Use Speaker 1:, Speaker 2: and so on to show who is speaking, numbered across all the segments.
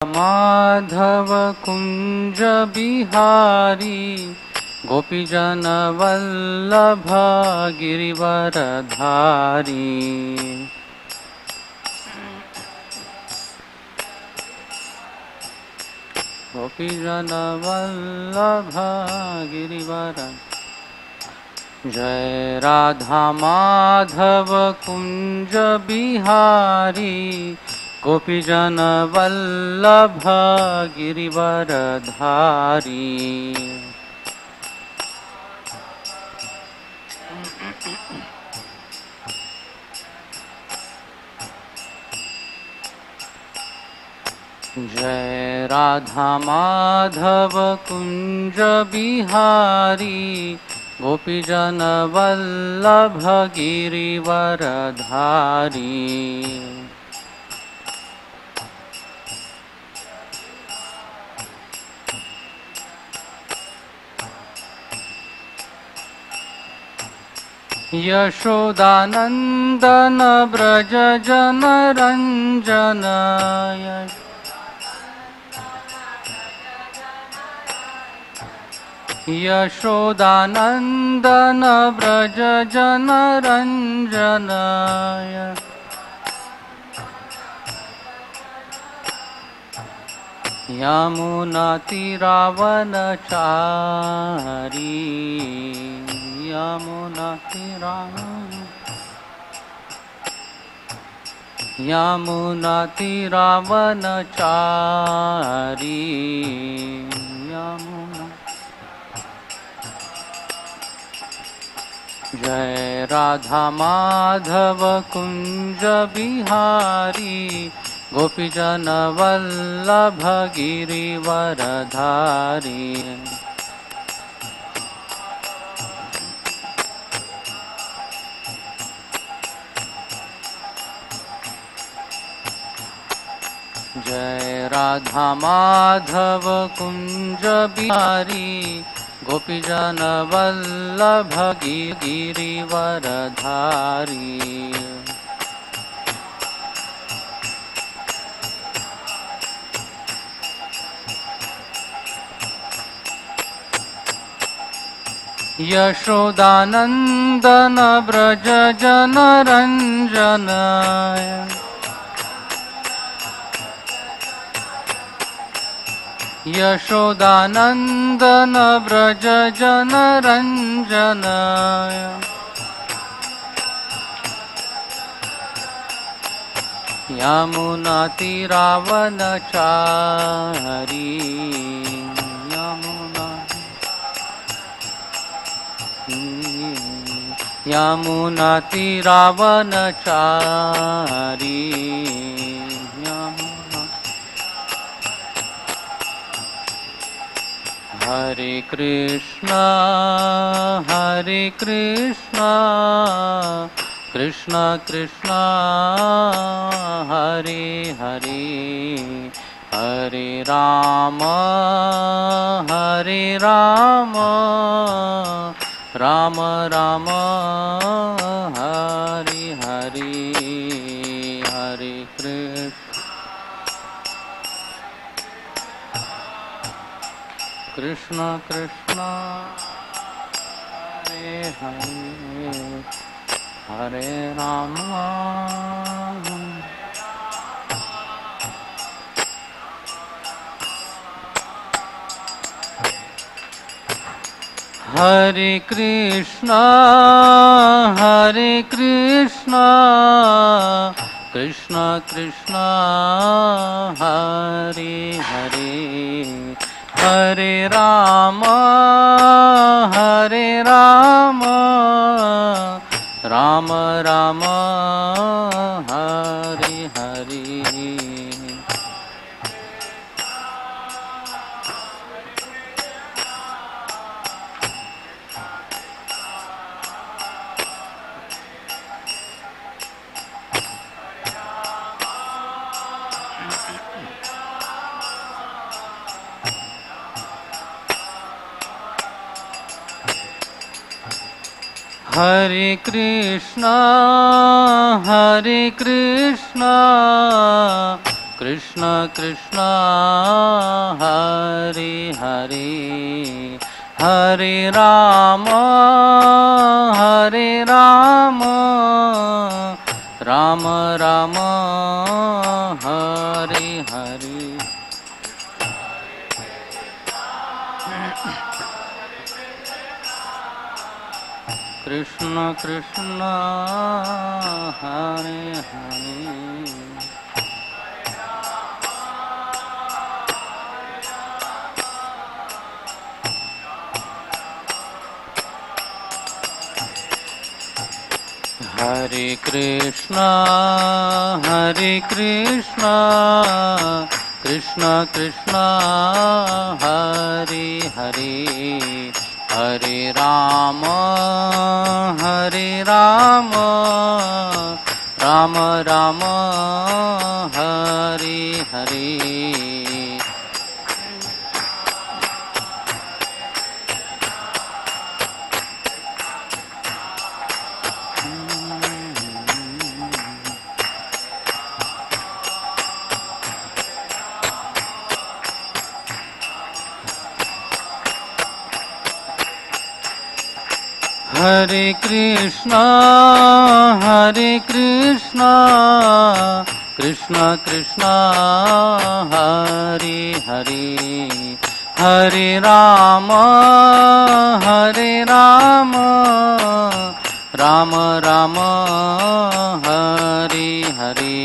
Speaker 1: माधव कुंज बिहारी गोपीजन वल्लभ गिरिवरधारी। गोपीजन वल्लभ गिरिवर। जय राधा माधव कुंज बिहारी गोपीजन वल्लभ गिरिवरधारी। जय राधा माधव कुंज बिहारी गोपीजन वल्लभ गिरिवरधारी। यशोदानंदन ब्रज जन रंजन। यशोदानंदन ब्रज जन रंजन। यमुनातिरावनचारी। यमुनातिरावनचारी। जय राधा माधव कुंज बिहारी गोपीजन वल्लभ गिरिवरधारी। जय राधा माधव कुंज बिहारी गोपीजन वल्लभ गिरिवरधारी। यशोदानंदन ब्रज जन रंजन। यशोदानंदन ब्रज जन रंजन। यमुनातिरावनचारी। यमुनातिरावनचारी। हरे कृष्णा कृष्ण कृष्ण हरे हरे। हरे राम राम राम हरे हरे। हरे कृष्ण कृष्ण हरे हरे। हरे राम हरे कृष्ण कृष्ण कृष्ण हरे हरे। हरे राम राम राम हरे हरे। हरे कृष्णा कृष्ण कृष्ण हरे हरे हरे राम राम राम हरे हरे। कृष्ण कृष्ण हरे हरे हरे कृष्ण कृष्ण कृष्ण हरे हरे हरे राम राम राम हरे हरे। हरे कृष्ण कृष्ण कृष्ण हरे हरे हरे राम राम राम हरे हरे।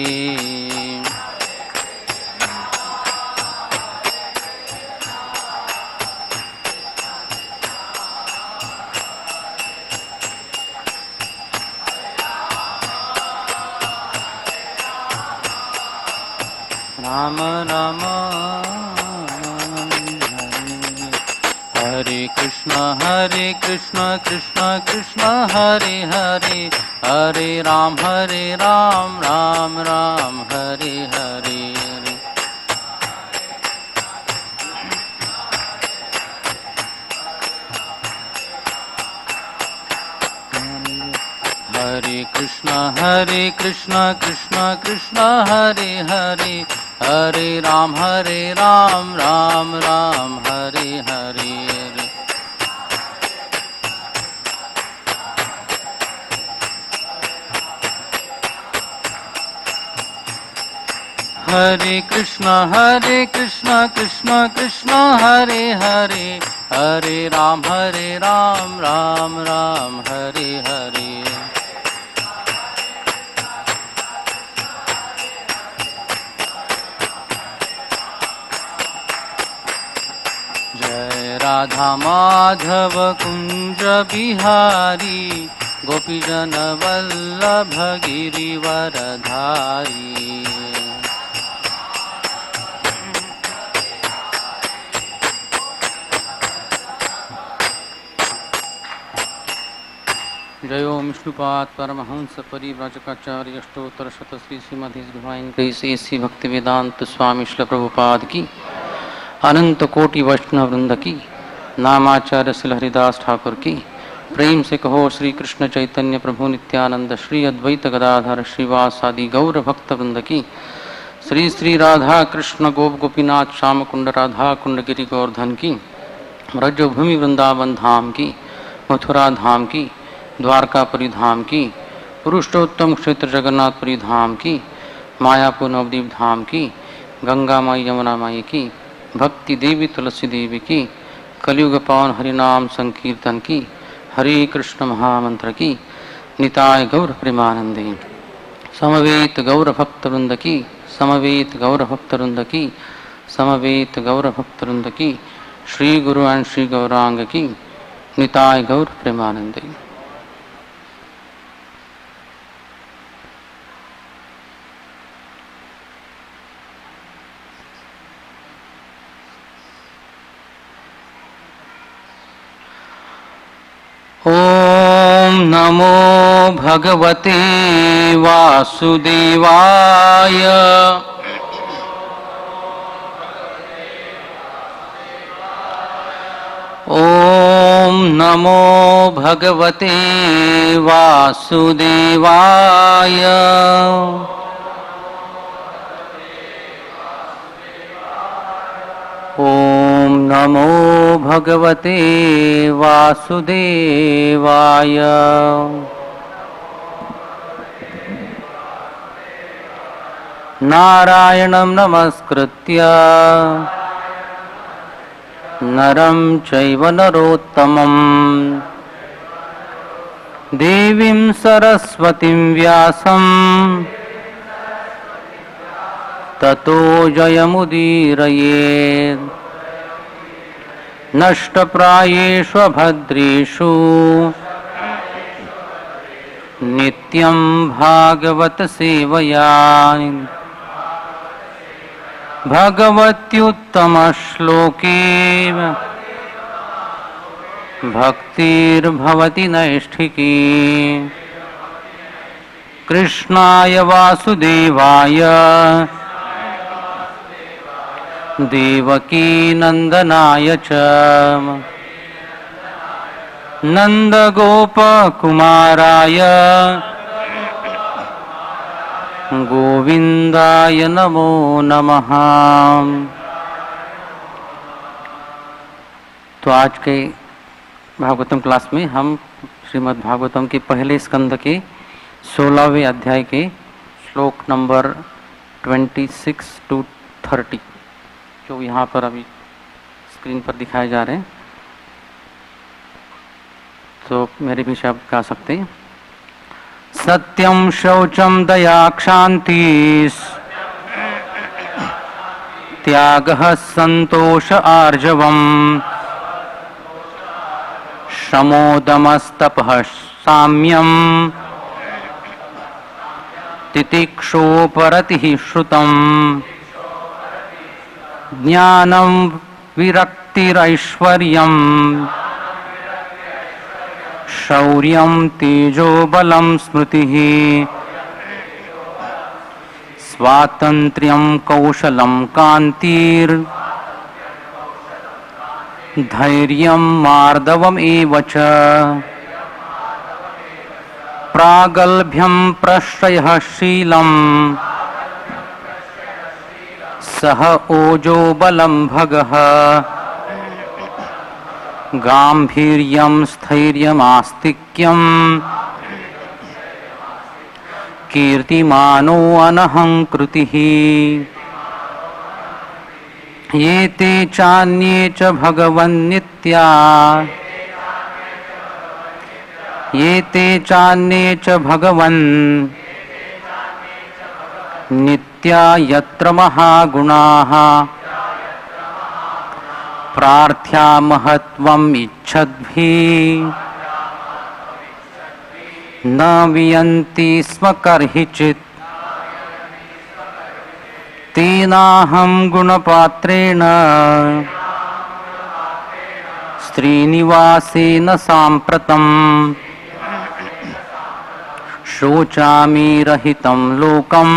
Speaker 1: राम राम हरे कृष्ण कृष्ण कृष्ण हरे हरे हरे राम राम राम हरे हरे। हरे कृष्ण कृष्ण कृष्ण हरे हरे हरे राम राम राम हरे हरे। हरे कृष्ण कृष्ण कृष्ण हरे हरे हरे राम राम राम हरे हरे। जय राधा माधव कुंज बिहारी गोपीजन वल्लभ गिरिवरधारी। जयो विष्णुपाद परमहंस परिव्राजकाचार्य अष्टोत्तर शत Shri Srimad divine grace A C Bhakti Vedanta स्वामी श्रील प्रभुपाद की अनंत कोटि वैष्णव वृंद की नामाचार्य श्री हरिदास ठाकुर की प्रेम से कहो श्री कृष्ण चैतन्य प्रभु नित्यानंद श्री अद्वैत गदाधर श्रीवास आदि गौर भक्त वृंद की श्री श्री राधा कृष्ण गोप गोपीनाथ श्याम कुंड राधा कुंड गिरि गोवर्धन की ब्रजभूमि वृंदावन धाम की मथुरा धाम की द्वारकापुरी धाम की पुरुषोत्तम क्षेत्र जगन्नाथपुरी धाम की मायापुर नवद्वीप धाम की गंगा माई यमुना माई की भक्ति देवी तुलसी देवी की कलयुग पावन हरिनाम संकीर्तन की हरे कृष्ण महामंत्र की निताय गौर प्रेमानंदे समवेत गौर भक्त वृंद की समवेत गौर भक्त वृंद की समवेत गौर भक्त वृंद की श्री गुरु एंड श्री गौरांग की निताय गौर प्रेमानंदे। ओम नमो भगवते वासुदेवाय ओम नमो भगवते वासुदेवाय ॐ नमो भगवते वासुदेवाय। नारायणं नमस्कृत्य नरं चैव नरोत्तमं देवीं सरस्वतीं व्यासं ततो जयमुदीरयेत्। नष्टप्रायेषु भद्रेषु नित्यं भागवत सेवया भगवत्युत्तमश्लोके भक्तिर्भवति नैष्ठिकी। कृष्णाय वासुदेवाय देवकी नंदनाय च नंदगोपकुमाराय गोविंदाय नमो नमः। तो आज के भागवतम क्लास में हम श्रीमद् भागवतम के पहले स्कंद के 16वें अध्याय के श्लोक नंबर 26 to 30 जो यहाँ पर अभी स्क्रीन पर दिखाए जा रहे हैं, तो मेरे भी शब्द गा सकते हैं। सत्यम शौचम दया क्षांति त्यागः संतोष आर्जवम् शमोदमस्तपः साम्यम् तितिक्षोपरतिः श्रुतम् ज्ञानं विरक्तिरैश्वर्यम् शौर्यं तेजो बलं स्मृतिः स्वातन्त्र्यं कौशलं कान्तिर् धैर्यं मार्दवम् एव च प्रागल्भ्यं प्रश्रयः शीलम् सह ओजो बलं भगः गांभीर्यं स्थैर्यमास्तिक्यं कीर्तिमानो अनहंकृतिः। ये ते चान्ये च भगवन्नित्या ये ते चान्ये च भगवन् नित्या यत्र महागुणाः प्रार्थ्या महत्वम् इच्छद्भिः न वियन्ति स्म कर्हिचित् तेनाहं गुणपात्रेण स्त्रीनिवासेन साम्प्रतम् शोचामि रहितं लोकम्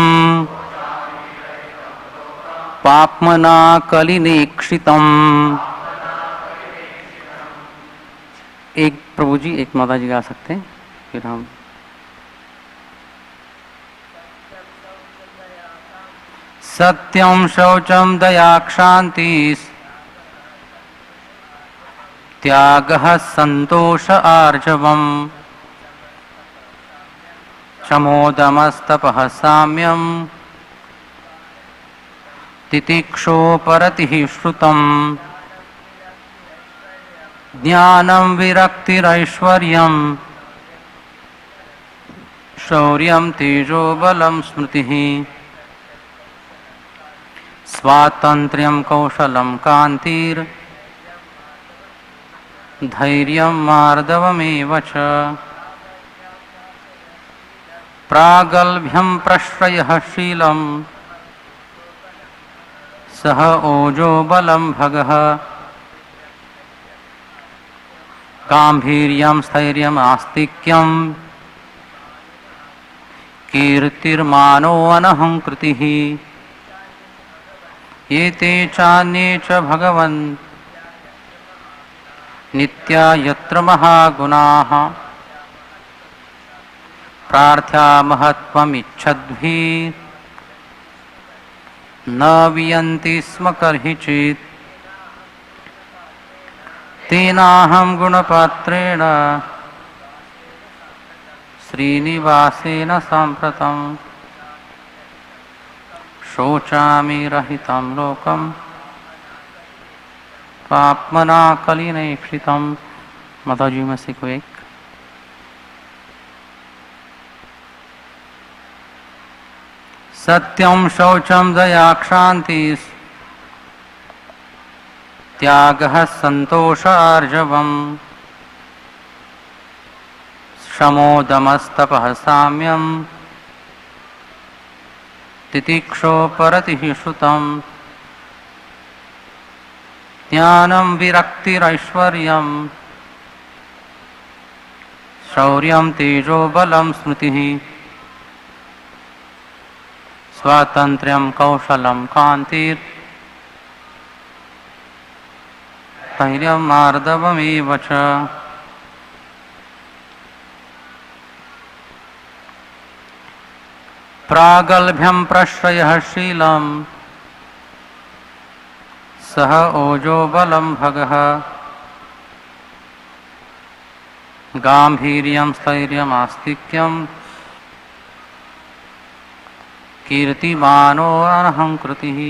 Speaker 1: पाप्मना कलिनेक्षितम्। एक प्रभु जी एक माता जी गा सकते हैं, फिर हम सत्यम शौचम दया क्षांति त्यागः संतोष आर्जवम् शमोदमस्तपः साम्यम् तितिक्षोपरतिः श्रुतम् ज्ञानं विरक्तिरैश्वर्यम् शौर्यं तेजो बलं स्मृतिः स्वातन्त्र्यं कौशलं कान्तिर् धैर्यं मार्दवमेव च प्रागल्भ्यं प्रश्रयः शीलम् सह ओजो बलं भगः गांभीर्यं स्थैर्यम् आस्तिक्यं कीर्तिर्मानो अनहंकृतिः। ये ते चान्ये च भगवन् नित्या यत्र महागुणाः प्रार्थ्या महत्वमिच्छद्भिः न वियन्ति स्म कर्हिचित् तेनाहं गुणपात्रेण श्रीनिवासेन साम्प्रतं शोचामि रहितं लोकं पाप्मना कलिनेक्षितं। माताजी में से कोई एक। सत्यं शौचं दया क्षान्ति त्यागः संतोष आर्जवम् शमोदमस्तपः साम्यं तितिक्षोपरतिः श्रुतम् ज्ञानं विरक्तिरैश्वर्यं शौर्यं तेजो बलं स्मृतिः स्वातन्त्र्यं कौशलं कान्तिर् धैर्यं मार्दवमेव च। प्रागल्भ्यं प्रश्रयः शीलं सह ओजो बलं भगः गाम्भीर्यं स्थैर्यम् आस्तिक्यं कीर्तिमानो अहंकृतिः।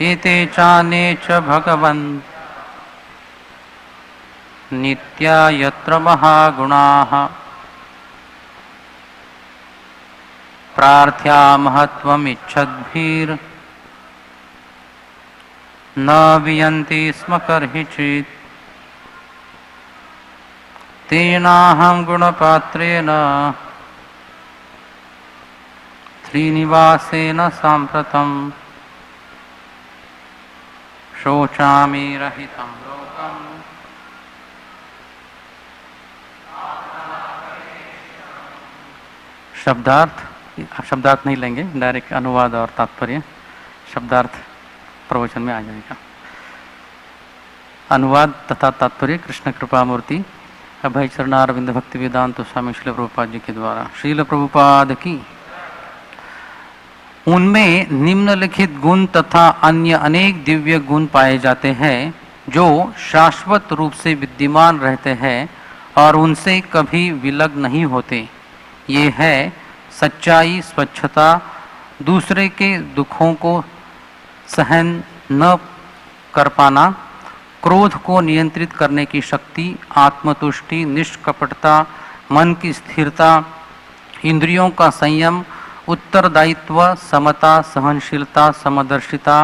Speaker 1: एते चान्ये च भगवन् नित्या यत्र महागुणाः प्रार्थ्या महत्त्वमिच्छद्भिर् न वियन्ति स्म कर्हिचित्। तेनाहं गुणपात्रेण श्रीनिवासेन साम्प्रतं शोचामि रहितं लोकम्। शब्दार्थ, शब्दार्थ नहीं लेंगे, डायरेक्ट अनुवाद और तात्पर्य शब्दार्थ प्रवचन में आ जाएगा। अनुवाद तथा तात्पर्य कृष्ण कृपा मूर्ति अभय चरणारविंद भक्ति वेदांत स्वामी श्रील प्रभुपाद जी के द्वारा। श्रील प्रभुपाद की। उनमें निम्नलिखित गुण तथा अन्य अनेक दिव्य गुण पाए जाते हैं जो शाश्वत रूप से विद्यमान रहते हैं और उनसे कभी विलग नहीं होते। ये है सच्चाई, स्वच्छता, दूसरे के दुखों को सहन न कर पाना, क्रोध को नियंत्रित करने की शक्ति, आत्मतुष्टि, निष्कपटता, मन की स्थिरता, इंद्रियों का संयम, उत्तरदायित्व, समता, सहनशीलता, समदर्शिता,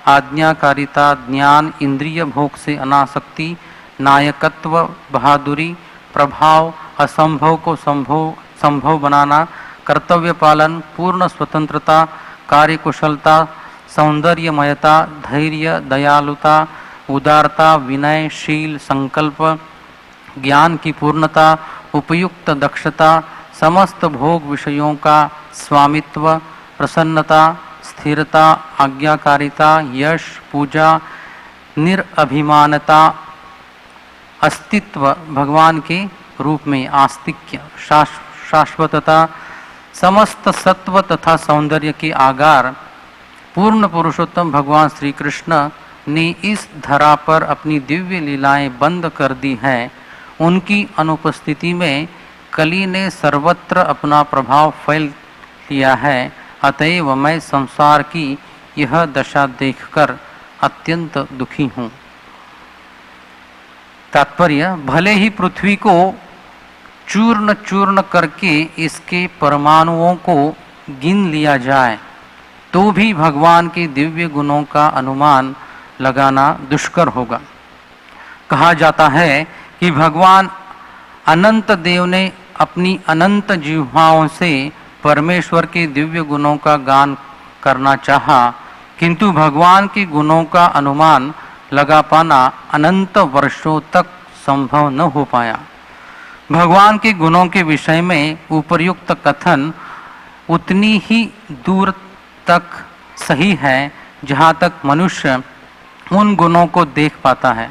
Speaker 1: आज्ञाकारिता, ज्ञान, इंद्रिय भोग से अनासक्ति, नायकत्व, बहादुरी, प्रभाव, असंभव को संभव बनाना, कर्तव्य पालन, पूर्ण स्वतंत्रता, कार्यकुशलता, सौंदर्यमयता, धैर्य, दयालुता, उदारता, विनय, शील, संकल्प, ज्ञान की पूर्णता, उपयुक्त दक्षता, समस्त भोग विषयों का स्वामित्व, प्रसन्नता, स्थिरता, आज्ञाकारिता, यश, पूजा, निरअभिमानता, अस्तित्व, भगवान के रूप में आस्तिक्य, शाश्वतता, समस्त सत्व तथा सौंदर्य के आगार पूर्ण पुरुषोत्तम भगवान श्री कृष्ण ने इस धरा पर अपनी दिव्य लीलाएं बंद कर दी हैं। उनकी अनुपस्थिति में कली ने सर्वत्र अपना प्रभाव फैल लिया है। अतएव मैं संसार की यह दशा देखकर अत्यंत दुखी हूँ। तात्पर्य, भले ही पृथ्वी को चूर्ण चूर्ण करके इसके परमाणुओं को गिन लिया जाए तो भी भगवान के दिव्य गुणों का अनुमान लगाना दुष्कर होगा। कहा जाता है कि भगवान अनंत देव ने अपनी अनंत जिह्वाओं से परमेश्वर के दिव्य गुणों का गान करना चाहा, किंतु भगवान के गुणों का अनुमान लगा पाना अनंत वर्षों तक संभव न हो पाया। भगवान के गुणों के विषय में उपर्युक्त कथन उतनी ही दूर तक सही है जहाँ तक मनुष्य उन गुणों को देख पाता है,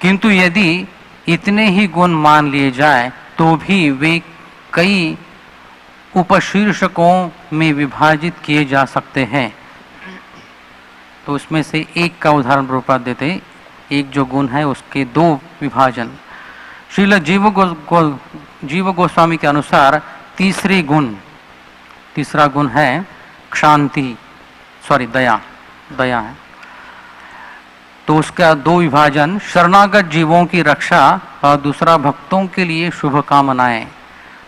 Speaker 1: किंतु यदि इतने ही गुण मान लिए जाए तो भी वे कई उपशीर्षकों में विभाजित किए जा सकते हैं। तो उसमें से एक का उदाहरण प्रभुपाद देते हैं। एक जो गुण है उसके दो विभाजन। श्रील जीव गोस्वामी के अनुसार तीसरा गुण है क्षांति, दया है। तो उसका दो विभाजन, शरणागत जीवों की रक्षा और दूसरा भक्तों के लिए शुभकामनाएं।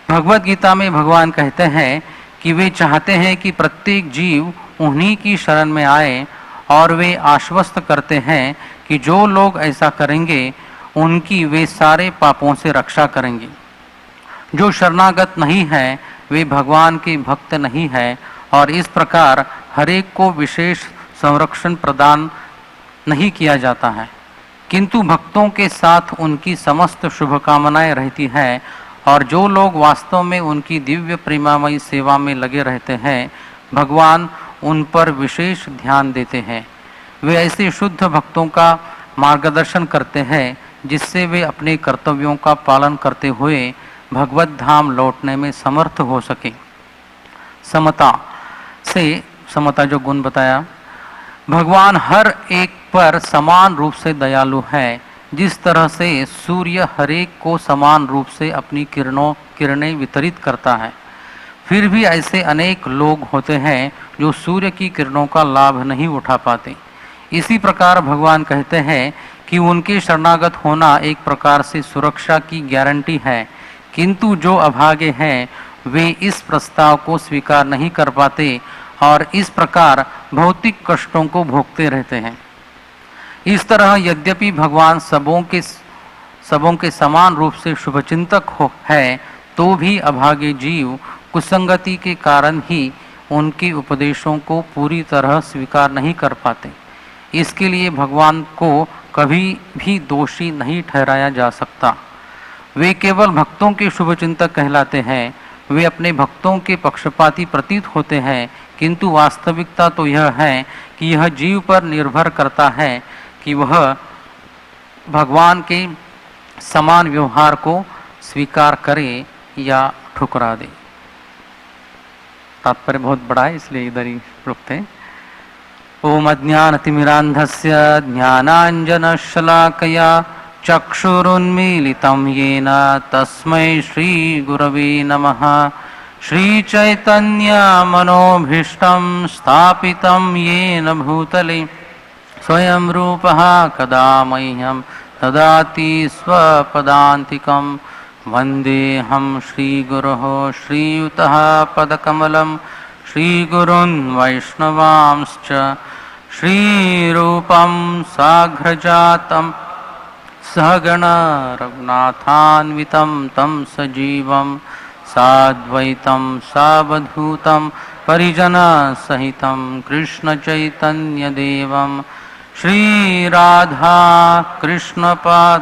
Speaker 1: भगवत गीता में भगवान कहते हैं कि वे चाहते हैं कि प्रत्येक जीव उन्हीं की शरण में आए और वे आश्वस्त करते हैं कि जो लोग ऐसा करेंगे उनकी वे सारे पापों से रक्षा करेंगे। जो शरणागत नहीं है वे भगवान के भक्त नहीं है और इस प्रकार हरेक को विशेष संरक्षण प्रदान नहीं किया जाता है, किंतु भक्तों के साथ उनकी समस्त शुभकामनाएं रहती है और जो लोग वास्तव में उनकी दिव्य प्रेमामयी सेवा में लगे रहते हैं भगवान उन पर विशेष ध्यान देते हैं। वे ऐसे शुद्ध भक्तों का मार्गदर्शन करते हैं जिससे वे अपने कर्तव्यों का पालन करते हुए भगवत धाम लौटने में समर्थ हो सके। समता जो गुण बताया, भगवान हर एक पर समान रूप से दयालु है। जिस तरह से सूर्य हरेक को समान रूप से अपनी किरणें वितरित करता है, फिर भी ऐसे अनेक लोग होते हैं जो सूर्य की किरणों का लाभ नहीं उठा पाते। इसी प्रकार भगवान कहते हैं कि उनके शरणागत होना एक प्रकार से सुरक्षा की गारंटी है, किंतु जो अभागे हैं वे इस प्रस्ताव को स्वीकार नहीं कर पाते और इस प्रकार भौतिक कष्टों को भोगते रहते हैं। इस तरह यद्यपि भगवान सबों के समान रूप से शुभचिंतक है, तो भी अभागे जीव कुसंगति के कारण ही उनके उपदेशों को पूरी तरह स्वीकार नहीं कर पाते। इसके लिए भगवान को कभी भी दोषी नहीं ठहराया जा सकता। वे केवल भक्तों के शुभचिंतक कहलाते हैं। वे अपने भक्तों के पक्षपाती प्रतीत होते हैं, किंतु वास्तविकता तो यह है कि यह जीव पर निर्भर करता है कि वह भगवान के समान व्यवहार को स्वीकार करे या ठुकरा दे। तात्पर्य बहुत बड़ा है, इसलिए इधर ही रुकते हैं। ओम अज्ञानतिमिरान्धस्य ज्ञानाञ्जनशलाकया चक्षुरुन्मीलितं येन तस्मै श्रीगुरवे नमः। श्रीचैतन्यमनोभीष्टं स्थापितं येन भूतले स्वयं रूपः कदा मह्यं ददाति स्वपदान्तिकं। वन्देऽहं श्रीगुरोः श्रीयुतः पदकमलं श्रीगुरुन् वैष्णवांश्च श्रीरूपं साग्रजातं सहगण रघुनाथान्वितं तं सजीवं साद्वैतं सावधूतं परिजनसहितं कृष्णचैतन्यदेवं श्रीराधा कृष्णपाद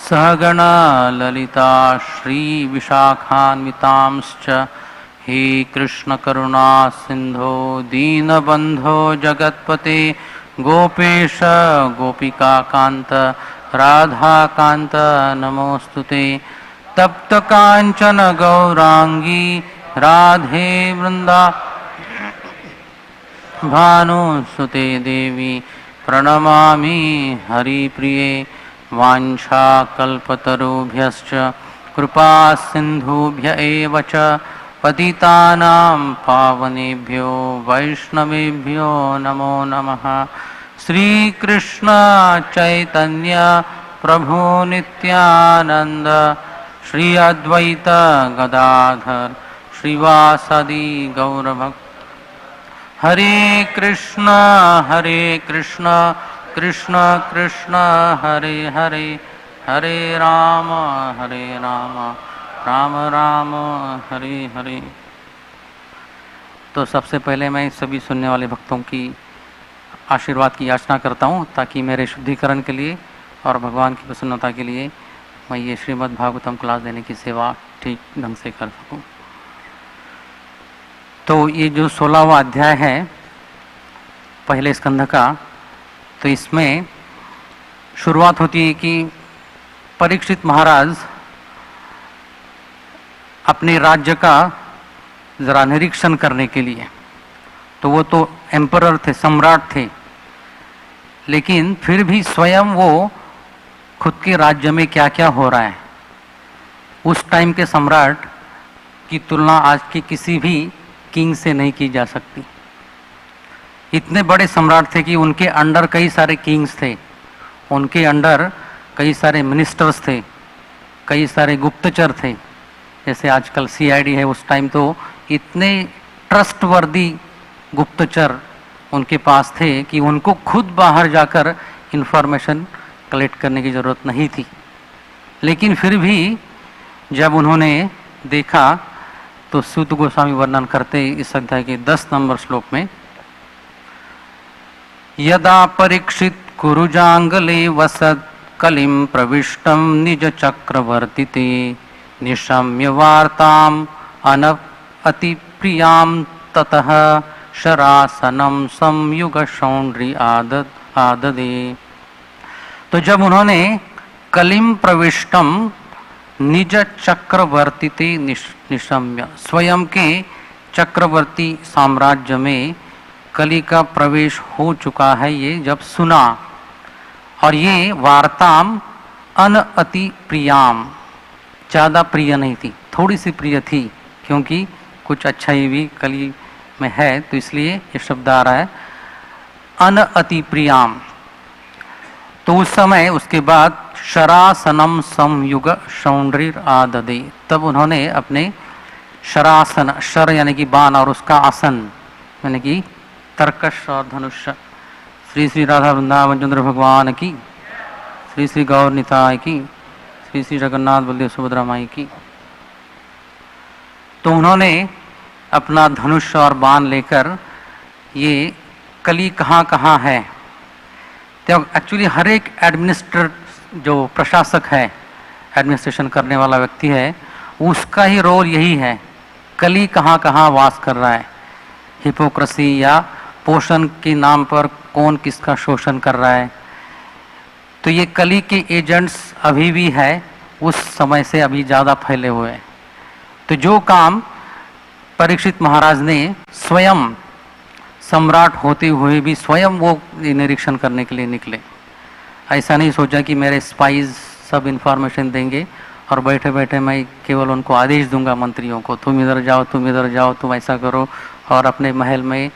Speaker 1: सहगण ललिता श्रीविशाखान्वितांश्च। हे कृष्ण करुणा सिंधो दीनबंधो जगत्पते गोपेश गोपिकाकांत राधाकांत नमोस्तुते। तप्त कांचन गौरांगी राधे वृंदा भानुसुते देवी प्रणमामि हरिप्रिये। वाञ्छाकल्पतरुभ्यश्च कृपा सिन्धुभ्य एव च पतितानां पावनेभ्यो वैष्णवेभ्यो नमो नमः। श्रीकृष्ण चैतन्य प्रभु नित्यानंद श्री अद्वैत गदाधर श्रीवासदि गौरभक्त। हरे कृष्ण कृष्ण कृष्ण हरे हरे, हरे राम राम राम हरे हरे। तो सबसे पहले मैं सभी सुनने वाले भक्तों की आशीर्वाद की याचना करता हूँ, ताकि मेरे शुद्धिकरण के लिए और भगवान की प्रसन्नता के लिए मैं ये श्रीमद् भागवतम क्लास देने की सेवा ठीक ढंग से कर सकूँ। तो ये जो 16वां अध्याय है पहले स्कंध का, तो इसमें शुरुआत होती है कि परीक्षित महाराज अपने राज्य का जरा निरीक्षण करने के लिए तो वो तो एम्परर थे, सम्राट थे, लेकिन फिर भी स्वयं वो खुद के राज्य में क्या क्या हो रहा है, उस टाइम के सम्राट की तुलना आज के किसी भी किंग से नहीं की जा सकती। इतने बड़े सम्राट थे कि उनके अंडर कई सारे किंग्स थे, उनके अंडर कई सारे मिनिस्टर्स थे, कई सारे गुप्तचर थे, जैसे आजकल सीआईडी है, उस टाइम तो इतने ट्रस्टवर्दी गुप्तचर उनके पास थे कि उनको खुद बाहर जाकर इंफॉर्मेशन कलेक्ट करने की ज़रूरत नहीं थी। लेकिन फिर भी जब उन्होंने देखा तो सूत गोस्वामी वर्णन करते इस अध्याय के 10 नंबर श्लोक में, यदा परीक्षित कुरुजांगले वसत कलिम प्रविष्टम निज चक्रवर्तीते निशम्य वार्ताम अति प्रियाम ततः शरासनम संयुग शौंड्री आददे। तो जब उन्होंने कलिम प्रविष्टम निज चक्रवर्तीते निशम्य, स्वयं के चक्रवर्ती साम्राज्य में कली का प्रवेश हो चुका है, ये जब सुना, और ये वार्ताम अति प्रियाम, ज़्यादा प्रिय नहीं थी, थोड़ी सी प्रिय थी, क्योंकि कुछ अच्छाई भी कली में है, तो इसलिए ये शब्द आ रहा है अति प्रियाम। तो उस समय उसके बाद शरासनम संयुग शौंड्रीर आददे, तब उन्होंने अपने शरासन, शर यानी कि बाण, और उसका आसन यानी कि तरकश और धनुष। श्री श्री राधा वृंदावन चंद्र भगवान की, श्री श्री गौर निताय की, श्री श्री जगन्नाथ बलदेव सुभद्रा माई की। तो उन्होंने अपना धनुष और बाण लेकर ये कली कहाँ कहाँ है, तो एक्चुअली हर एक जो प्रशासक है, एडमिनिस्ट्रेशन करने वाला व्यक्ति है, उसका ही रोल यही है, कली कहाँ कहाँ वास कर रहा है, हिपोक्रेसी या पोषण के नाम पर कौन किसका शोषण कर रहा है। तो ये कली के एजेंट्स अभी भी है, उस समय से अभी ज़्यादा फैले हुए हैं। तो जो काम परीक्षित महाराज ने स्वयं सम्राट होते हुए भी स्वयं वो निरीक्षण करने के लिए निकले, ऐसा नहीं सोचा कि मेरे स्पाइज सब इंफॉर्मेशन देंगे और बैठे बैठे मैं केवल उनको आदेश दूंगा मंत्रियों को, तुम इधर जाओ, तुम इधर जाओ, तुम ऐसा करो, और अपने महल में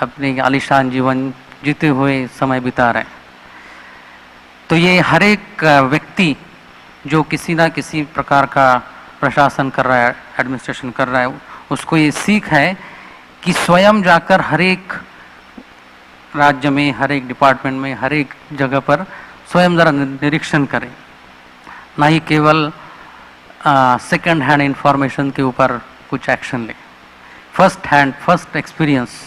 Speaker 1: अपने आलीशान जीवन जीते हुए समय बिता रहे। तो ये हर एक व्यक्ति जो किसी ना किसी प्रकार का प्रशासन कर रहा है, एडमिनिस्ट्रेशन कर रहा है, उसको ये सीख है कि स्वयं जाकर हर एक राज्य में, हर एक डिपार्टमेंट में, हर एक जगह पर स्वयं जरा निरीक्षण करें, ना ही केवल सेकंड हैंड इंफॉर्मेशन के ऊपर कुछ एक्शन ले, फर्स्ट एक्सपीरियंस।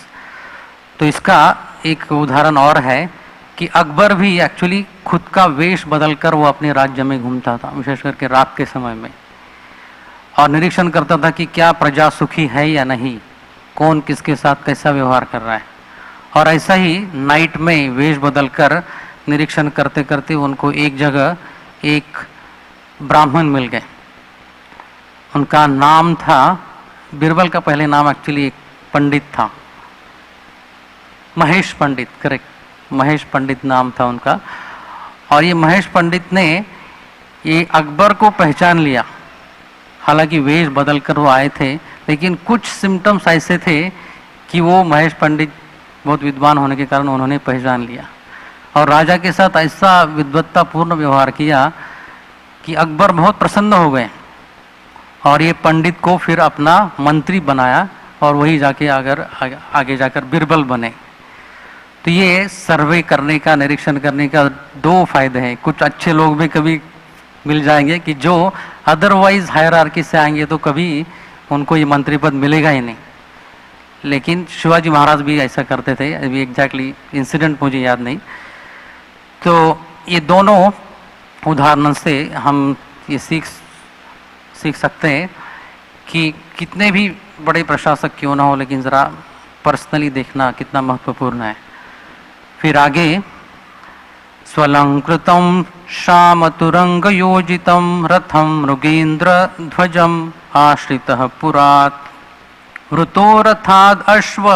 Speaker 1: तो इसका एक उदाहरण और है कि अकबर भी एक्चुअली खुद का वेश बदलकर वो अपने राज्य में घूमता था, विशेष करके रात के समय में, और निरीक्षण करता था कि क्या प्रजा सुखी है या नहीं, कौन किसके साथ कैसा व्यवहार कर रहा है। और ऐसा ही नाइट में वेश बदलकर निरीक्षण करते करते उनको एक जगह एक ब्राह्मण मिल गए, उनका नाम था बीरबल, का पहले नाम एक्चुअली एक पंडित था, महेश पंडित, करेक्ट, महेश पंडित नाम था उनका। और ये महेश पंडित ने ये अकबर को पहचान लिया, हालांकि वेश बदलकर वो आए थे, लेकिन कुछ सिम्टम्स ऐसे थे कि वो महेश पंडित बहुत विद्वान होने के कारण उन्होंने पहचान लिया, और राजा के साथ ऐसा विद्वत्तापूर्ण व्यवहार किया कि अकबर बहुत प्रसन्न हो गए, और ये पंडित को फिर अपना मंत्री बनाया, और वही जाके आगे जाकर बीरबल बने। तो ये सर्वे करने का, निरीक्षण करने का दो फायदे हैं। कुछ अच्छे लोग भी कभी मिल जाएंगे कि जो अदरवाइज हायरार्की से आएंगे तो कभी उनको ये मंत्री पद मिलेगा ही नहीं, लेकिन शिवाजी महाराज भी ऐसा करते थे, अभी एग्जैक्टली इंसिडेंट मुझे याद नहीं। तो ये दोनों उदाहरणों से हम ये सीख सकते हैं कि कितने भी बड़े प्रशासक क्यों ना हो, लेकिन ज़रा पर्सनली देखना कितना महत्वपूर्ण है। फिर आगे, स्वलंकृतं श्यामतुरंग योजितं रथं मृगेन्द्र ध्वजम् आश्रितः पुरात् वृतो रथाद् अश्व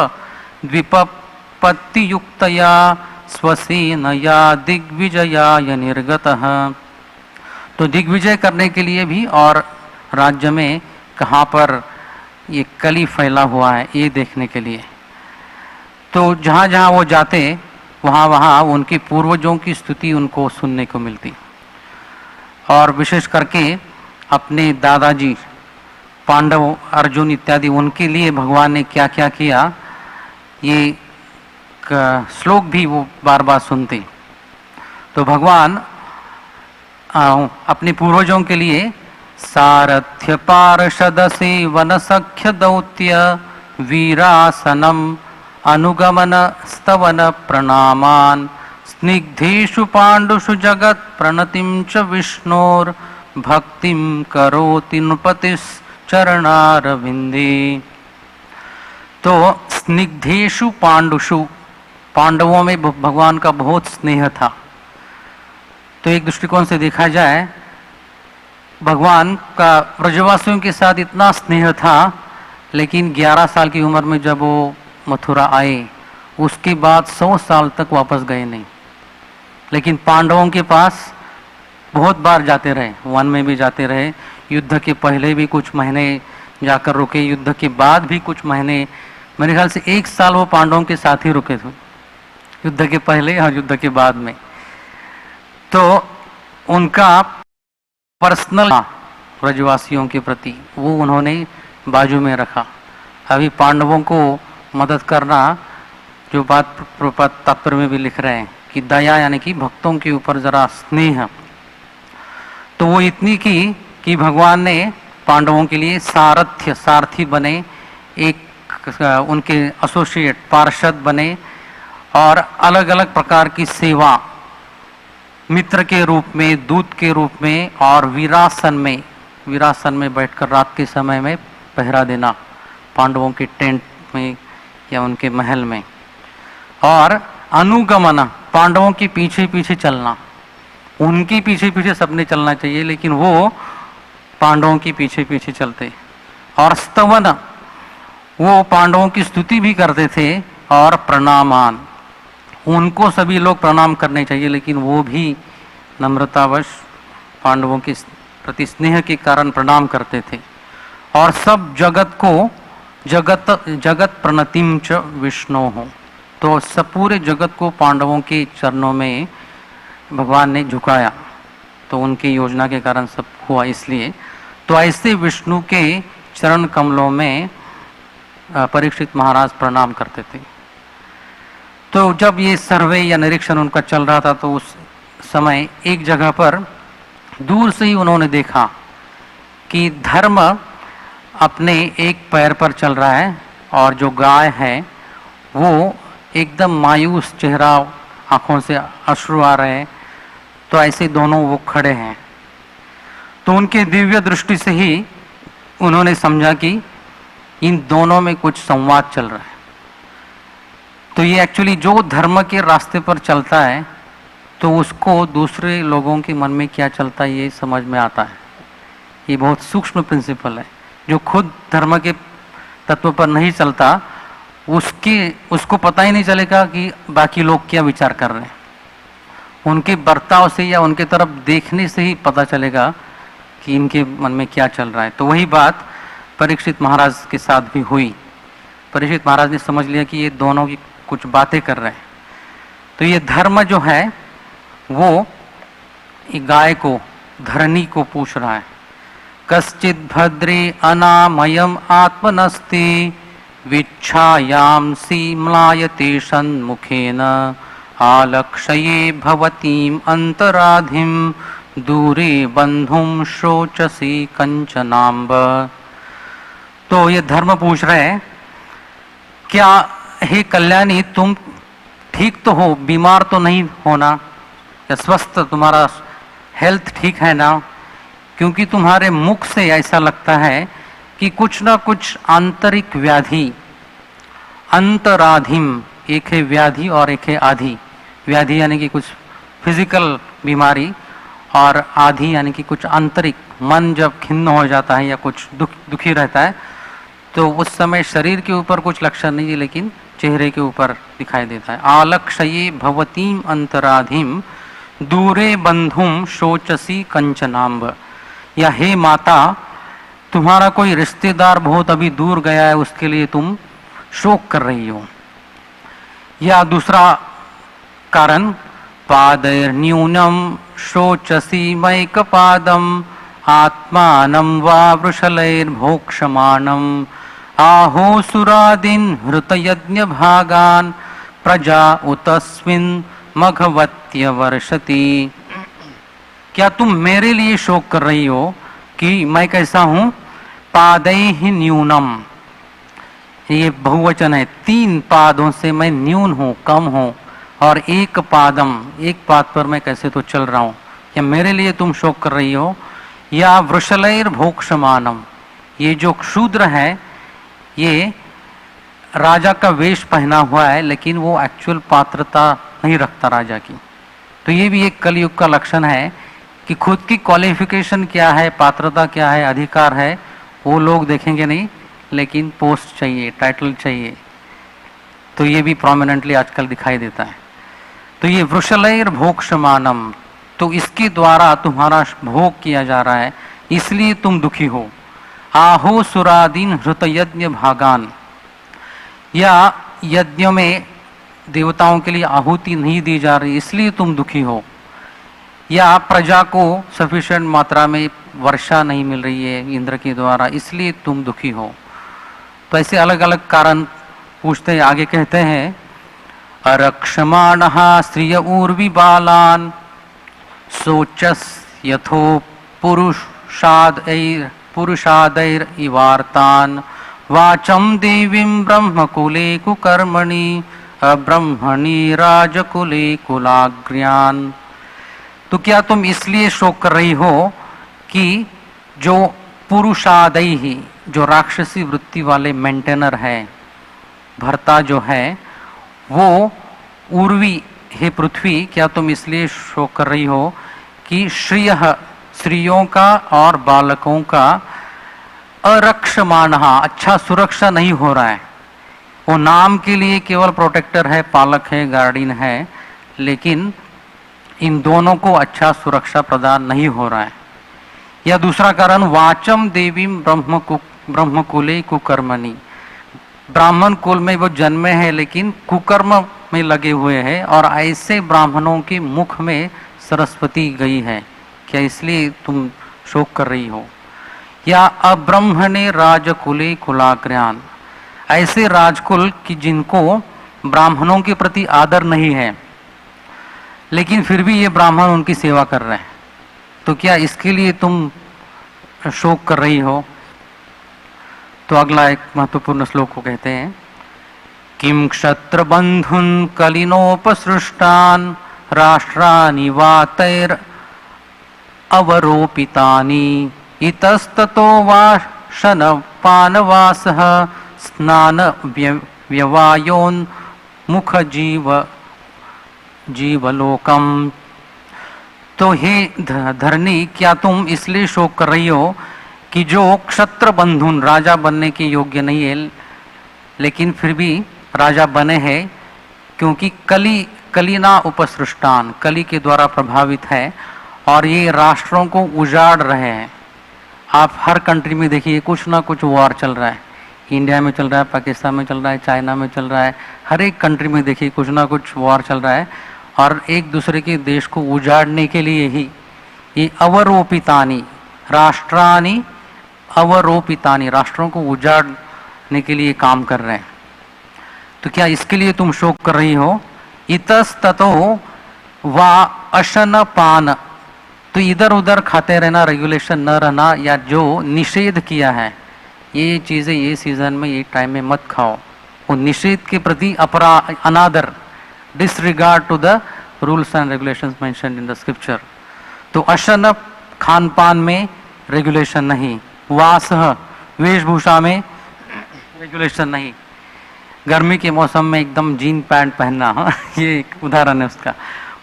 Speaker 1: द्विपपत्तियुक्तया स्वसेनया दिग्विजयाय निर्गतः। तो दिग्विजय करने के लिए भी और राज्य में कहाँ पर ये कली फैला हुआ है ये देखने के लिए। तो जहाँ जहाँ वो जाते वहाँ वहाँ उनके पूर्वजों की स्तुति उनको सुनने को मिलती। और विशेष करके अपने दादाजी पांडव, अर्जुन इत्यादि उनके लिए भगवान ने क्या क्या किया ये श्लोक भी वो बार बार सुनते। तो भगवान अपने पूर्वजों के लिए सारथ्य पार्षद सेवन सख्य दौत्य वीरासनम अनुगमन स्तवन प्रणामान स्निग्धेषु पांडुषु जगत प्रणतिम च विष्णोर भक्तिम करोति नृपतिश्चरणारविंदे। तो स्निग्धेषु पांडुषु, पांडवों में भगवान का बहुत स्नेह था। तो एक दृष्टिकोण से देखा जाए भगवान का ब्रजवासियों के साथ इतना स्नेह था, लेकिन 11 साल की उम्र में जब वो मथुरा आए उसके बाद 100 साल तक वापस गए नहीं। लेकिन पांडवों के पास बहुत बार जाते रहे, वन में भी जाते रहे, युद्ध के पहले भी कुछ महीने जाकर रुके, युद्ध के बाद भी कुछ महीने, मेरे ख्याल से 1 साल वो पांडवों के साथ ही रुके थे, युद्ध के पहले और युद्ध के बाद में। तो उनका पर्सनल ब्रजवासियों के प्रति वो उन्होंने बाजू में रखा। अभी पांडवों को मदद करना, जो बात प्रभुपाद तात्पर्य में भी लिख रहे हैं कि दया यानी कि भक्तों के ऊपर जरा स्नेह, तो वो इतनी की कि भगवान ने पांडवों के लिए सारथी बने, एक उनके एसोसिएट पार्षद बने और अलग अलग प्रकार की सेवा, मित्र के रूप में, दूत के रूप में और वीरासन में बैठकर रात के समय में पहरा देना पांडवों के टेंट में या उनके महल में। और अनुगमन, पांडवों के पीछे पीछे चलना, उनके पीछे पीछे सबने चलना चाहिए लेकिन वो पांडवों के पीछे पीछे चलते। और स्तवन, वो पांडवों की स्तुति भी करते थे। और प्रणामान, उनको सभी लोग प्रणाम करने चाहिए लेकिन वो भी नम्रतावश पांडवों के प्रति स्नेह के कारण प्रणाम करते थे। और सब जगत को जगत प्रणतिम च विष्णु हो, तो सब पूरे जगत को पांडवों के चरणों में भगवान ने झुकाया। तो उनकी योजना के कारण सब हुआ इसलिए। तो ऐसे विष्णु के चरण कमलों में परीक्षित महाराज प्रणाम करते थे। तो जब ये सर्वे या निरीक्षण उनका चल रहा था तो उस समय एक जगह पर दूर से ही उन्होंने देखा कि धर्म अपने एक पैर पर चल रहा है और जो गाय है वो एकदम मायूस चेहरा, आंखों से अश्रु आ रहे हैं। तो ऐसे दोनों वो खड़े हैं। तो उनके दिव्य दृष्टि से ही उन्होंने समझा कि इन दोनों में कुछ संवाद चल रहा है। तो ये एक्चुअली जो धर्म के रास्ते पर चलता है तो उसको दूसरे लोगों के मन में क्या चलता है ये समझ में आता है। ये बहुत सूक्ष्म प्रिंसिपल है। जो खुद धर्म के तत्व पर नहीं चलता उसको पता ही नहीं चलेगा कि बाकी लोग क्या विचार कर रहे हैं। उनके बर्ताव से या उनके तरफ देखने से ही पता चलेगा कि इनके मन में क्या चल रहा है। तो वही बात परीक्षित महाराज के साथ भी हुई। परीक्षित महाराज ने समझ लिया कि ये दोनों की कुछ बातें कर रहे हैं। तो ये धर्म जो है वो गाय को, धरनी को पूछ रहा है, कश्चित भद्रे अनामयम आत्मनस्ति विच्छायांसी म्लायते सन्मुखेन आलक्षये भवतीम अंतराधिम दूरे बंधुम शोचसी कंचनाम्ब। तो ये धर्म पूछ रहे हैं, क्या हे कल्याणी तुम ठीक तो हो, बीमार तो नहीं होना, या स्वस्थ, तुम्हारा हेल्थ ठीक है ना? क्योंकि तुम्हारे मुख से ऐसा लगता है कि कुछ ना कुछ आंतरिक व्याधि, अंतराधिम, एक है व्याधि और एक है आधि। व्याधि यानी कि कुछ फिजिकल बीमारी और आधि यानी कि कुछ आंतरिक, मन जब खिन्न हो जाता है या कुछ दुखी रहता है तो उस समय शरीर के ऊपर कुछ लक्षण नहीं है, लेकिन चेहरे के ऊपर दिखाई देता है। आलक्षये भवतीम अंतराधिम दूरे बंधुम शोचसी कंचनाम्ब, या हे माता, तुम्हारा कोई रिश्तेदार बहुत अभी दूर गया है, उसके लिए तुम शोक कर रही हो। या दूसरा कारण, पादैर्न्यूनम शोचसी मैकपादम आत्मानं वा वृषलैर्भोक्षमाणं आहोसुरादीन् हृतयज्ञ भागान् प्रजा उतस्मिन् मघवत्य वर्षति। क्या तुम मेरे लिए शोक कर रही हो कि मैं कैसा हूं? पादैः न्यूनम, ये बहुवचन है, 3 पादों से मैं न्यून हूं, कम हूं, और एक पादम, एक पाद पर मैं कैसे तो चल रहा हूं। क्या मेरे लिए तुम शोक कर रही हो? या वृषलैर भोक्षमानम, ये जो शूद्र है ये राजा का वेश पहना हुआ है, लेकिन वो एक्चुअल पात्रता नहीं रखता राजा की। तो ये भी एक कलयुग का लक्षण है कि खुद की क्वालिफिकेशन क्या है, पात्रता क्या है, अधिकार है, वो लोग देखेंगे नहीं, लेकिन पोस्ट चाहिए, टाइटल चाहिए। तो ये भी प्रोमिनेंटली आजकल दिखाई देता है। तो ये वृषलैर भोक्षमानम, तो इसके द्वारा तुम्हारा भोग किया जा रहा है, इसलिए तुम दुखी हो। आहो सुरादीन हृत यज्ञ भागान, या यज्ञों में देवताओं के लिए आहुति नहीं दी जा रही, इसलिए तुम दुखी हो। या प्रजा को सफिशिएंट मात्रा में वर्षा नहीं मिल रही है इंद्र के द्वारा, इसलिए तुम दुखी हो। तो ऐसे अलग अलग कारण पूछते हैं। आगे कहते हैं, अरक्षमाणः स्त्रिय ऊर्वी बालान सोचस यथो पुरुषादैर इवार्तान वाचम देवीं ब्रह्मकुले कुकर्मणि अब्रह्मणि राजकुले कुलाग्र्यान। तो क्या तुम इसलिए शोक कर रही हो कि जो पुरुषादय ही, जो राक्षसी वृत्ति वाले मेंटेनर है, भर्ता जो है, वो उर्वी, हे पृथ्वी, क्या तुम इसलिए शोक कर रही हो कि श्रियः, स्त्रियों का और बालकों का अरक्षमाणः, अच्छा सुरक्षा नहीं हो रहा है। वो नाम के लिए केवल प्रोटेक्टर है, पालक है, गार्डियन है, लेकिन इन दोनों को अच्छा सुरक्षा प्रदान नहीं हो रहा है। या दूसरा कारण, वाचम देवी ब्रह्मकुले कुकर्मणि, ब्राह्मण कुल में वो जन्मे हैं लेकिन कुकर्म में लगे हुए हैं, और ऐसे ब्राह्मणों के मुख में सरस्वती गई है, क्या इसलिए तुम शोक कर रही हो? या अब्रह्मणे राजकुले कुलाग्र्यान, ऐसे राजकुल की जिनको ब्राह्मणों के प्रति आदर नहीं है, लेकिन फिर भी ये ब्राह्मण उनकी सेवा कर रहे हैं, तो क्या इसके लिए तुम शोक कर रही हो? तो अगला एक महत्वपूर्ण श्लोक को कहते हैं, किम क्षत्र बंधुन कलिनोपसृष्टान राष्ट्रानि वातैर अवरोपितानि इतस्ततो वाशन पानवासः स्नान व्यवायोन मुख जीवलोकम। तो हे धरणी, क्या तुम इसलिए शोक कर रही हो कि जो क्षत्र बंधुन, राजा बनने के योग्य नहीं है, लेकिन फिर भी राजा बने हैं, क्योंकि कलिना उपसृष्टान, कली के द्वारा प्रभावित है, और ये राष्ट्रों को उजाड़ रहे हैं। आप हर कंट्री में देखिए कुछ ना कुछ वॉर चल रहा है, इंडिया में चल रहा है, पाकिस्तान में चल रहा है, चाइना में चल रहा है, हर एक कंट्री में देखिए कुछ ना कुछ वॉर चल रहा है, और एक दूसरे के देश को उजाड़ने के लिए ही ये अवरोपितानी, राष्ट्रानी अवरोपितानी, राष्ट्रों को उजाड़ने के लिए काम कर रहे हैं। तो क्या इसके लिए तुम शोक कर रही हो? इतस्ततो वा अशन पान, तो इधर उधर खाते रहना, रेगुलेशन न रहना, या जो निषेध किया है, ये चीजें ये सीजन में, ये टाइम में मत खाओ, वो निषेध के प्रति अनादर, disregard to the rules and regulations mentioned in the scripture. तो अशन, खान पान में रेगुलेशन नहीं, वासः, वेशभूषा में रेगुलेशन नहीं, गर्मी के मौसम में एकदम जीन पैंट पहनना, ये एक उदाहरण है उसका,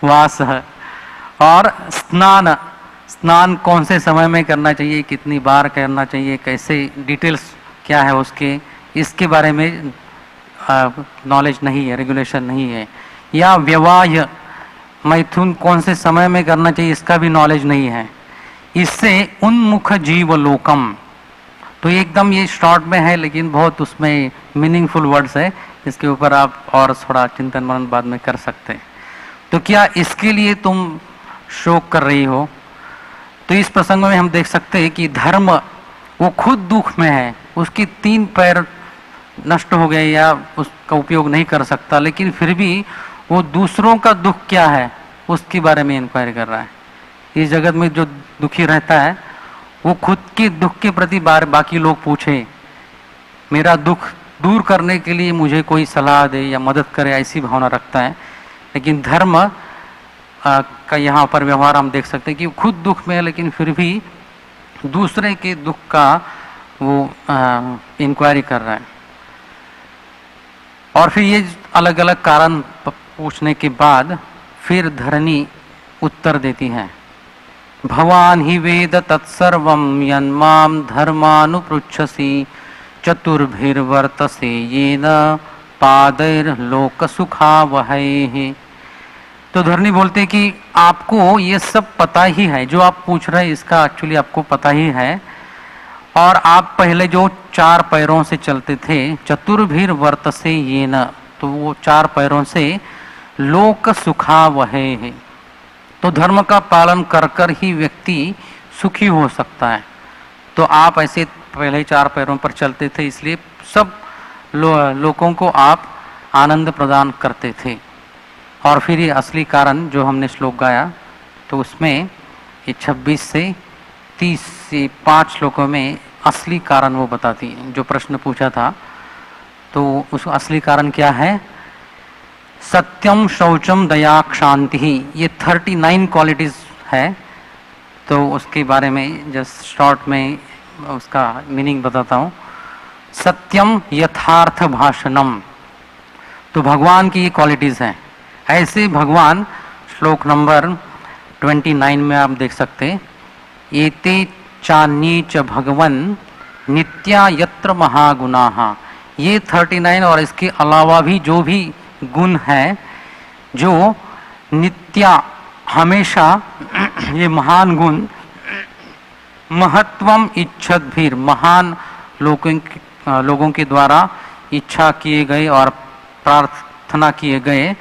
Speaker 1: वासः। और स्नान कौन से समय में करना चाहिए, कितनी बार करना चाहिए, कैसे, डिटेल्स क्या है उसके, इसके बारे में नॉलेज नहीं है, रेगुलेशन नहीं है। या विवाह मैथुन कौन से समय में करना चाहिए इसका भी नॉलेज नहीं है। इससे उन्मुख जीव लोकम, तो एकदम ये शॉर्ट में है लेकिन बहुत उसमें मीनिंगफुल वर्ड्स है, इसके ऊपर आप और थोड़ा चिंतन मनन बाद में कर सकते हैं। तो क्या इसके लिए तुम शोक कर रही हो? तो इस प्रसंग में हम देख सकते हैं कि धर्म वो खुद दुख में है, उसके 3 पैर नष्ट हो गए या उसका उपयोग नहीं कर सकता, लेकिन फिर भी वो दूसरों का दुख क्या है उसके बारे में इंक्वायरी कर रहा है। इस जगत में जो दुखी रहता है वो खुद के दुख के प्रति बाकी लोग पूछे, मेरा दुख दूर करने के लिए मुझे कोई सलाह दे या मदद करे, ऐसी भावना रखता है। लेकिन धर्म का यहाँ पर व्यवहार हम देख सकते हैं कि खुद दुख में है लेकिन फिर भी दूसरे के दुख का वो इंक्वायरी कर रहा है। और फिर ये अलग अलग कारण पूछने के बाद फिर धरणी उत्तर देती है, भवान ही वेद तत्सर्वं यन्मां धर्मानुपृच्छसि चतुर्भिर्वर्तसे येन पादैर्लोक सुखावहैः। तो धरणी बोलते कि आपको ये सब पता ही है, जो आप पूछ रहे हैं इसका एक्चुअली आपको पता ही है। और आप पहले जो 4 पैरों से चलते थे, चतुर्भिर्वर्तसे येन, तो वो 4 पैरों से लोक सुखावहैः, तो धर्म का पालन कर कर ही व्यक्ति सुखी हो सकता है। तो आप ऐसे पहले 4 पैरों पर चलते थे, इसलिए सब लोगों को आप आनंद प्रदान करते थे। और फिर ये असली कारण जो हमने श्लोक गाया, तो उसमें ये 26 से 30 से 5 श्लोकों में असली कारण वो बताती है। जो प्रश्न पूछा था तो उस असली कारण क्या है, सत्यम शौचम दया क्षांति, ये 39 क्वालिटीज है। तो उसके बारे में जस्ट शॉर्ट में उसका मीनिंग बताता हूँ। सत्यम यथार्थ भाषणम, तो भगवान की ये क्वालिटीज हैं। ऐसे भगवान श्लोक नंबर 29 में आप देख सकते, एते चान्ये च भगवन् नित्या यत्र महागुणाः, ये 39 और इसके अलावा भी जो भी गुण है जो नित्या हमेशा ये महान गुण, महत्वम इच्छत भीर, महान लोगों के द्वारा इच्छा किए गए और प्रार्थना किए गए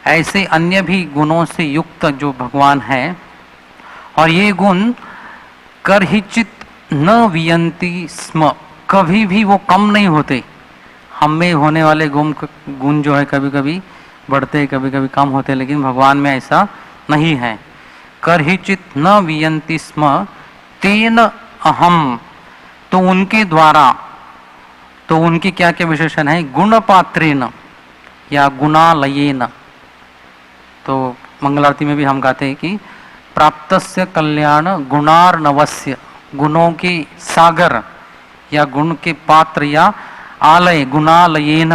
Speaker 1: ऐसे अन्य भी गुणों से युक्त जो भगवान है। और ये गुण करहिचित न वियंती स्म, कभी भी वो कम नहीं होते। हम में होने वाले गुण जो है कभी कभी बढ़ते कभी कभी कम होते, लेकिन भगवान में ऐसा नहीं है। करहिचित न वियंती स्म तेन अहम, तो उनके द्वारा, तो उनकी क्या क्या विशेषण है, गुण पात्रेन या गुणालयेन। तो मंगलारती में भी हम गाते हैं कि प्राप्तस्य कल्याण गुणार्णवस्य, गुणों के सागर या गुण के पात्र या आलय, गुणालयेन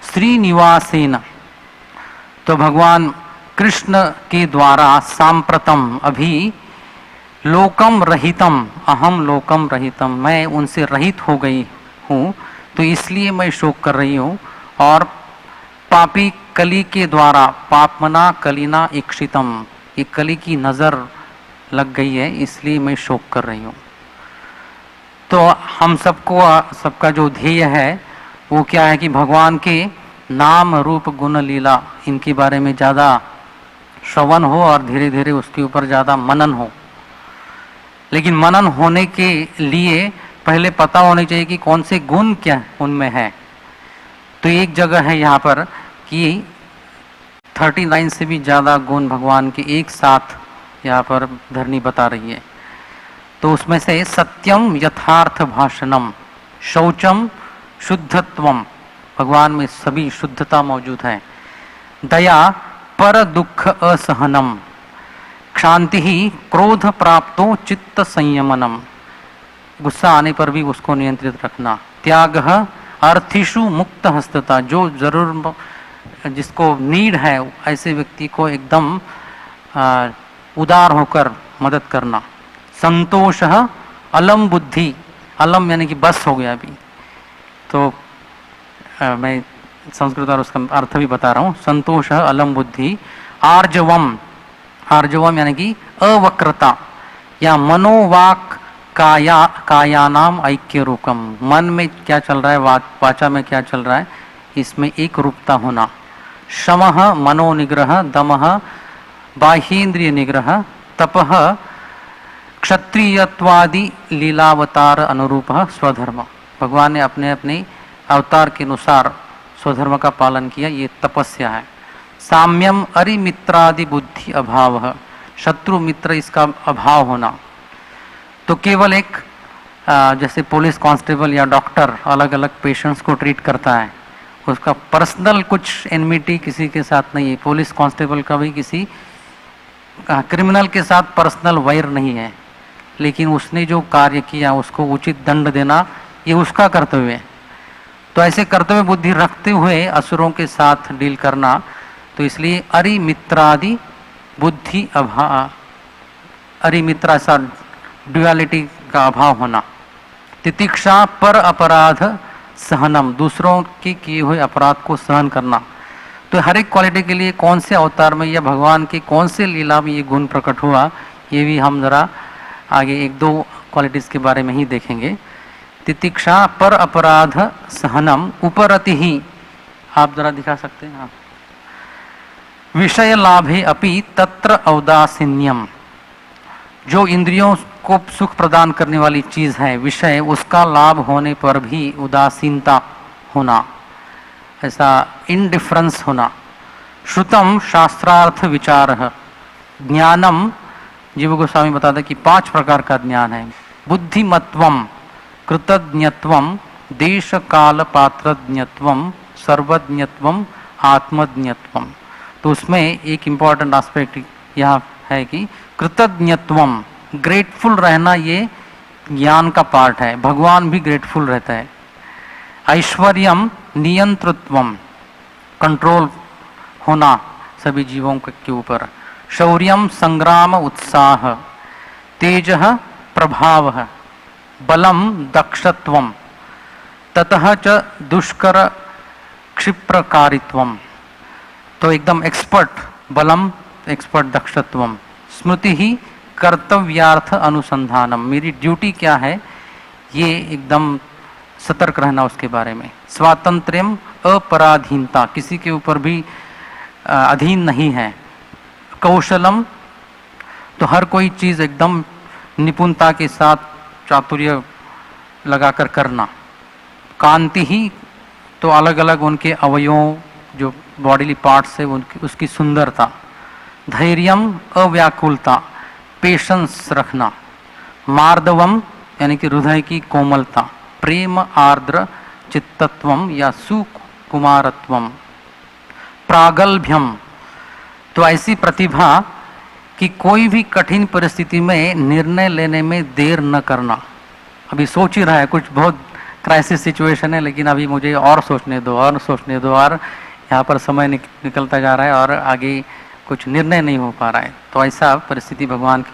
Speaker 1: श्रीनिवासेन। तो भगवान कृष्ण के द्वारा सांप्रतम, अभी लोकम रहितम, अहम लोकम रहितम, मैं उनसे रहित हो गई हूँ, तो इसलिए मैं शोक कर रही हूँ। और पापी कली के द्वारा, पापमना कलिना इक्षितम, ये कली की नजर लग गई है, इसलिए मैं शोक कर रही हूँ। तो हम सबको, सबका जो ध्येय है वो क्या है कि भगवान के नाम रूप गुण लीला इनके बारे में ज़्यादा श्रवण हो और धीरे धीरे उसके ऊपर ज़्यादा मनन हो। लेकिन मनन होने के लिए पहले पता होना चाहिए कि कौन से गुण क्या उनमें है। तो एक जगह है यहाँ पर कि 39 से भी ज़्यादा गुण भगवान के एक साथ यहाँ पर धरनी बता रही है। तो उसमें से सत्यम यथार्थ भाषणम, शौचम शुद्धत्वम, भगवान में सभी शुद्धता मौजूद है। दया पर दुख असहनम, क्षांति ही क्रोध प्राप्तो चित्त संयमनम, गुस्सा आने पर भी उसको नियंत्रित रखना। त्याग अर्थिषु मुक्त हस्तता, जो जरूर जिसको नीड है ऐसे व्यक्ति को एकदम उदार होकर मदद करना। संतोष अलम बुद्धि, अलम यानी कि बस हो गया अभी, तो मैं संस्कृत और उसका अर्थ भी बता रहा हूँ। संतोष अलम बुद्धि, आर्जवम, आर्जवम यानी कि अवक्रता या मनोवाक कायानाम ऐक्य रूपम, मन में क्या चल रहा है, वाचा में क्या चल रहा है, इसमें एक रूपता होना। शमः मनोनिग्रह, दमः बाह्येन्द्रिय निग्रह, तपः क्षत्रियत्वादि लीलावतार अनुरूप स्वधर्म। भगवान ने अपने अपने अवतार के अनुसार स्वधर्म का पालन किया, ये तपस्या है। साम्यम अरिमित्रादि बुद्धि अभाव, शत्रु मित्र इसका अभाव होना। तो केवल एक जैसे पुलिस कांस्टेबल या डॉक्टर अलग अलग पेशेंट्स को ट्रीट करता है, उसका पर्सनल कुछ एनमिटी किसी के साथ नहीं है। पुलिस कांस्टेबल का भी किसी क्रिमिनल के साथ पर्सनल वैर नहीं है, लेकिन उसने जो कार्य किया उसको उचित दंड देना ये उसका कर्तव्य है। तो ऐसे कर्तव्य बुद्धि रखते हुए असुरों के साथ डील करना, तो इसलिए अरिमित्रादि बुद्धि अभाव, अरिमित्रा ऐसा ड्युअलिटी का अभाव होना। तितिक्षा पर अपराध सहनम, दूसरों के किए हुए अपराध को सहन करना। तो हर एक क्वालिटी के लिए कौन से अवतार में या भगवान के कौन से लीला में ये गुण प्रकट हुआ, ये भी हम जरा आगे एक दो क्वालिटीज के बारे में ही देखेंगे। तितिक्षा पर अपराध सहनम उपरति ही, आप जरा दिखा सकते हैं। हाँ। विषय लाभे अपि तत्र औदासीन्यम, जो इंद्रियों को सुख प्रदान करने वाली चीज है विषय, उसका लाभ होने पर भी उदासीनता होना, ऐसा इनडिफरेंस होना। श्रुतम शास्त्रार्थ विचार, ज्ञानम, जीव गोस्वामी बताते कि 5 प्रकार का ज्ञान है। बुद्धिमत्वम, कृतज्ञत्वम, देश काल पात्रज्ञत्वम, सर्वज्ञत्वम, आत्मज्ञत्वम। तो उसमें एक इम्पॉर्टेंट एस्पेक्ट यह है कि कृतज्ञत्वम, ग्रेटफुल रहना, ये ज्ञान का पार्ट है। भगवान भी ग्रेटफुल रहता है। ऐश्वर्यम नियंत्रत्वम, कंट्रोल होना सभी जीवों के ऊपर। शौर्यम संग्राम उत्साह, तेजः प्रभाव, बलम दक्षत्वम, ततः च दुष्कर क्षिप्रकारित्वम। तो एकदम एक्सपर्ट बलम, एक्सपर्ट दक्षत्वम। स्मृति ही कर्तव्यार्थ अनुसंधानम, मेरी ड्यूटी क्या है ये एकदम सतर्क रहना उसके बारे में। स्वातंत्र्यम अपराधीनता, किसी के ऊपर भी अधीन नहीं है। कौशलम, तो हर कोई चीज एकदम निपुणता के साथ चातुर्य लगाकर करना। कांति ही, तो अलग अलग उनके अवयवों जो बॉडीली पार्ट्स है उनकी उसकी सुंदरता। धैर्यम अव्याकुलता, पेशेंस रखना। मार्दवम यानी कि हृदय की कोमलता। प्रेम आर्द्र चित्तत्वम या सुकुमारत्वम। प्रागल्भ्यम, तो ऐसी प्रतिभा कि कोई भी कठिन परिस्थिति में निर्णय लेने में देर न करना। अभी सोच ही रहा है, कुछ बहुत क्राइसिस सिचुएशन है, लेकिन अभी मुझे और सोचने दो और सोचने दो, और यहाँ पर समय निकलता जा रहा है और आगे कुछ निर्णय नहीं हो पा रहा है। तो ऐसा परिस्थिति भगवान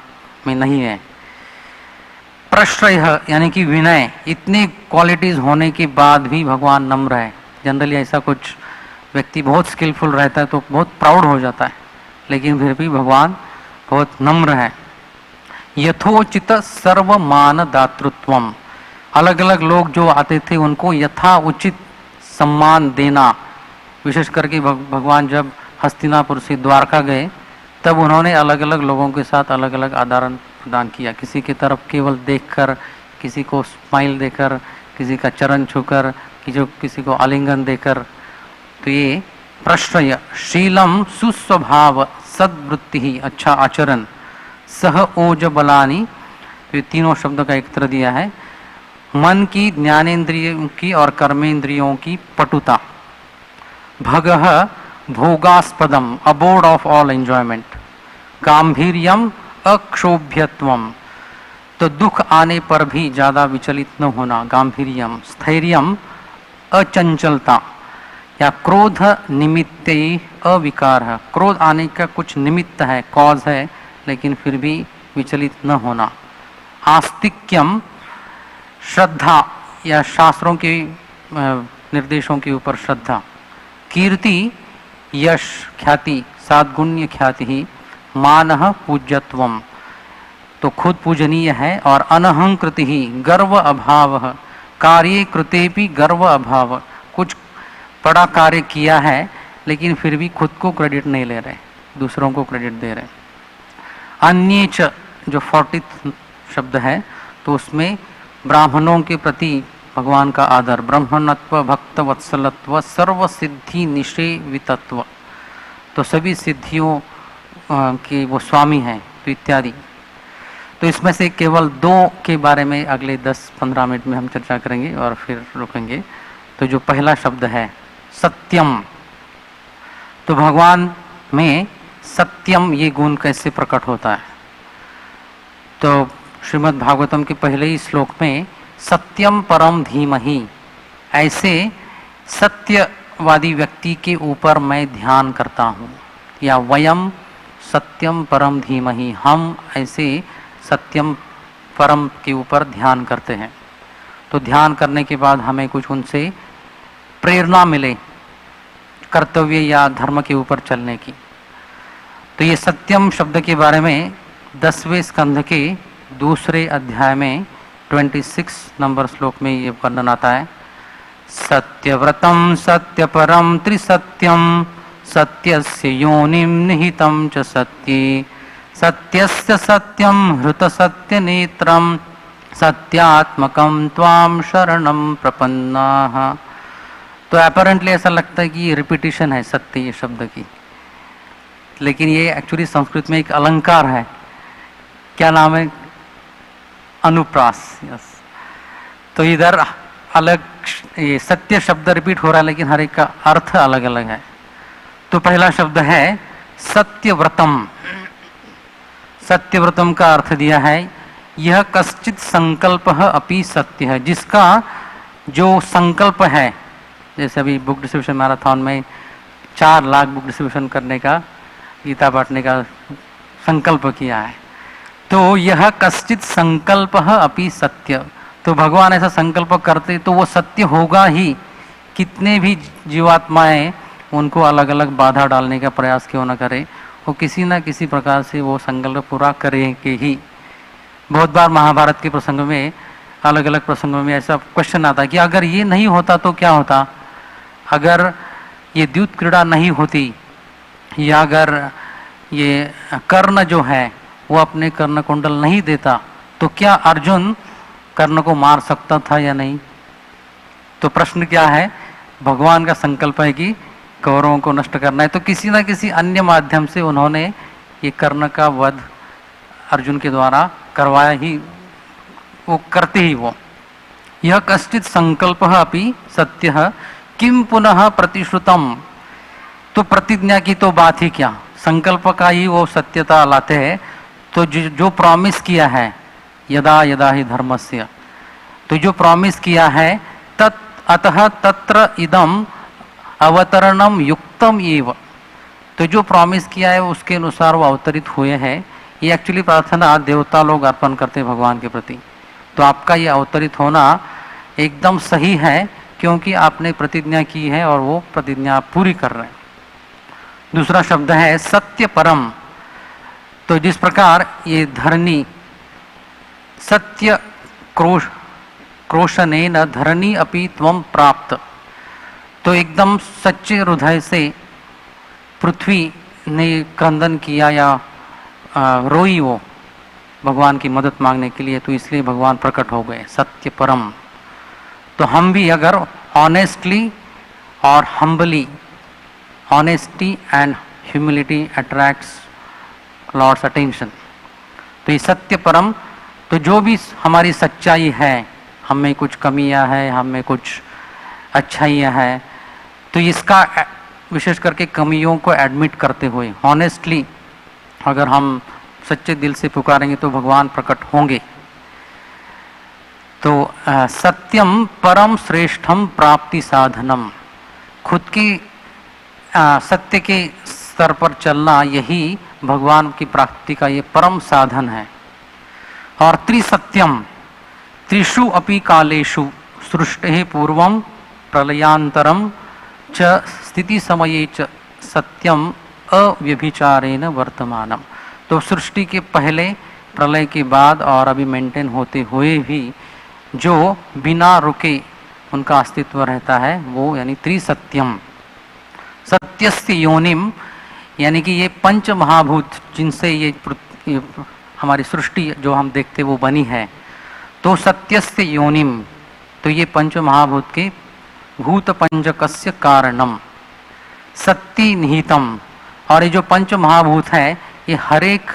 Speaker 1: में नहीं है। प्रश्रय यानी कि विनय, इतनी क्वालिटीज होने के बाद भी भगवान नम्र है। जनरली ऐसा कुछ व्यक्ति बहुत स्किलफुल रहता है तो बहुत प्राउड हो जाता है, लेकिन फिर भी भगवान बहुत नम्र है। यथोचित सर्वमान दातृत्वम, अलग अलग लोग जो आते थे उनको यथा उचित सम्मान देना। विशेष करके भगवान जब हस्तिनापुर से द्वारका गए तब उन्होंने अलग अलग लोगों के साथ अलग अलग आदरण प्रदान किया। किसी की तरफ केवल देखकर, किसी को स्माइल देकर, किसी का चरण छूकर, किसी को आलिंगन देकर। तो ये प्रश्रय। शीलम सुस्वभाव सद्वृत्ति ही, अच्छा आचरण। सह ओज बलानी, तो ये तीनों शब्दों का एक तरह दिया है। मन की, ज्ञानेन्द्रियों की और कर्मेंद्रियों की पटुता। भगः भोगास्पदम, अबोर्ड ऑफ ऑल एंजॉयमेंट। गांभीर्यम अक्षोभ्यत्वम, तो दुख आने पर भी ज्यादा विचलित न होना, गांभीर्यम। स्थैर्यम अचंचलता, या क्रोध निमित्त अविकार है, क्रोध आने का कुछ निमित्त है, कॉज है, लेकिन फिर भी विचलित न होना। आस्तिक्यम श्रद्धा, या शास्त्रों की निर्देशों के ऊपर श्रद्धा। कीर्ति, यश, ख्याति, साद्गुण्य ख्याति ही, मानः पूज्यत्वम, तो खुद पूजनीय है। और अनहंकृति ही, गर्व अभाव, कार्य कृते भी गर्व अभाव, कुछ बड़ा कार्य किया है लेकिन फिर भी खुद को क्रेडिट नहीं ले रहे, दूसरों को क्रेडिट दे रहे। अन्येच जो 40th शब्द है, तो उसमें ब्राह्मणों के प्रति भगवान का आदर, ब्रह्मणत्व, भक्त वत्सलत्व, सर्व सिद्धि निषेवितत्व, तो सभी सिद्धियों के वो स्वामी हैं, तो इत्यादि। तो इसमें से केवल 2 के बारे में अगले 10-15 मिनट में हम चर्चा करेंगे और फिर रुकेंगे। तो जो पहला शब्द है सत्यम, तो भगवान में सत्यम ये गुण कैसे प्रकट होता है? तो श्रीमद् भागवतम के पहले ही श्लोक में सत्यम परम धीमहि, ऐसे सत्यवादी व्यक्ति के ऊपर मैं ध्यान करता हूँ, या वयम सत्यम परम धीमहि, हम ऐसे सत्यम परम के ऊपर ध्यान करते हैं। तो ध्यान करने के बाद हमें कुछ उनसे प्रेरणा मिले कर्तव्य या धर्म के ऊपर चलने की। तो ये सत्यम शब्द के बारे में 10वें स्कंध के 2 अध्याय में 26 नंबर श्लोक में ये वर्णन आता है। सत्यव्रतम सत्यपरम त्रिसत्यम, सत्यस्य योनिम निहितं च सत्ये, सत्यस्य सत्यम हृत सत्य नेत्रम, सत्यात्मकम त्वाम शरणम प्रपन्नाः। तो अपैरेंटली ऐसा लगता है कि ये रिपीटिशन है सत्य ये शब्द की, लेकिन ये एक्चुअली संस्कृत में एक अलंकार है। क्या नाम है? अनुप्रास। यस। तो इधर अलग ये सत्य शब्द रिपीट हो रहा है, लेकिन हर एक का अर्थ अलग अलग है। तो पहला शब्द है सत्यव्रतम। सत्यव्रतम का अर्थ दिया है यह कश्चित संकल्प अपि सत्य है, जिसका जो संकल्प है, जैसे अभी बुक डिस्ट्रीब्यूशन मैराथन में 4 लाख बुक डिस्ट्रीब्यूशन करने का, गीता बांटने का संकल्प किया है, तो यह कश्चित संकल्प अपि सत्य, तो भगवान ऐसा संकल्प करते तो वो सत्य होगा ही। कितने भी जीवात्माएं उनको अलग अलग बाधा डालने का प्रयास क्यों न करे, वो किसी न किसी प्रकार से वो संकल्प पूरा करेंगे ही। बहुत बार महाभारत के प्रसंग में, अलग अलग प्रसंगों में ऐसा क्वेश्चन आता है कि अगर ये नहीं होता तो क्या होता, अगर ये द्यूत क्रीड़ा नहीं होती, या अगर ये कर्ण जो है वो अपने कर्ण कुंडल नहीं देता, तो क्या अर्जुन कर्ण को मार सकता था या नहीं? तो प्रश्न क्या है? भगवान का संकल्प है कि कौरवों को नष्ट करना है, तो किसी न किसी अन्य माध्यम से उन्होंने ये कर्ण का वध अर्जुन के द्वारा करवाया ही, वो करते ही वो। यह कश्चित संकल्प अपि सत्य किम पुनः प्रतिश्रुतम, तो प्रतिज्ञा की तो बात ही क्या, संकल्प का ही वो सत्यता लाते हैं। तो जो प्रॉमिस किया है, यदा यदा ही धर्मस्य, तो जो प्रॉमिस किया है अतः तत्र इदम अवतरणम युक्तम एव, तो जो प्रॉमिस किया है उसके अनुसार वो अवतरित हुए हैं। ये एक्चुअली प्रार्थना देवता लोग अर्पण करते हैं भगवान के प्रति। तो आपका ये अवतरित होना एकदम सही है, क्योंकि आपने प्रतिज्ञा की है और वो प्रतिज्ञा आप पूरी कर रहे हैं। दूसरा शब्द है सत्य परम, तो जिस प्रकार ये धरणी सत्य क्रोशनेन धरणी अपि त्वं प्राप्त, तो एकदम सच्चे हृदय से पृथ्वी ने क्रंदन किया या रोई वो भगवान की मदद मांगने के लिए, तो इसलिए भगवान प्रकट हो गए सत्य परम। तो हम भी अगर ऑनेस्टली और humbly, honesty and humility attracts lord's attention, तो ये सत्य परम, तो जो भी हमारी सच्चाई है, हम में कुछ कमियां हैं, हम में कुछ अच्छाइयां हैं, तो इसका विशेष करके कमियों को एडमिट करते हुए ऑनेस्टली अगर हम सच्चे दिल से पुकारेंगे तो भगवान प्रकट होंगे। तो सत्यम परम श्रेष्ठम प्राप्ति साधनम, खुद की सत्य के स्तर पर चलना यही भगवान की प्राप्ति का ये परम साधन है। और त्रिसत्यम, त्रिषु अपि कालेषु सृष्टे पूर्वम प्रलयांतरम च स्थिति समये च सत्यम अव्यभिचारेण वर्तमानम। तो सृष्टि के पहले, प्रलय के बाद और अभी मेंटेन होते हुए भी जो बिना रुके उनका अस्तित्व रहता है वो यानी त्रिसत्यम। सत्यस्य योनिम यानी कि ये पंच महाभूत जिनसे ये हमारी सृष्टि जो हम देखते वो बनी है, तो सत्यस्य योनिम, तो ये पंच महाभूत के भूत पंचकस्य कारणम सत्य निहितम। और ये जो पंच महाभूत है ये हर एक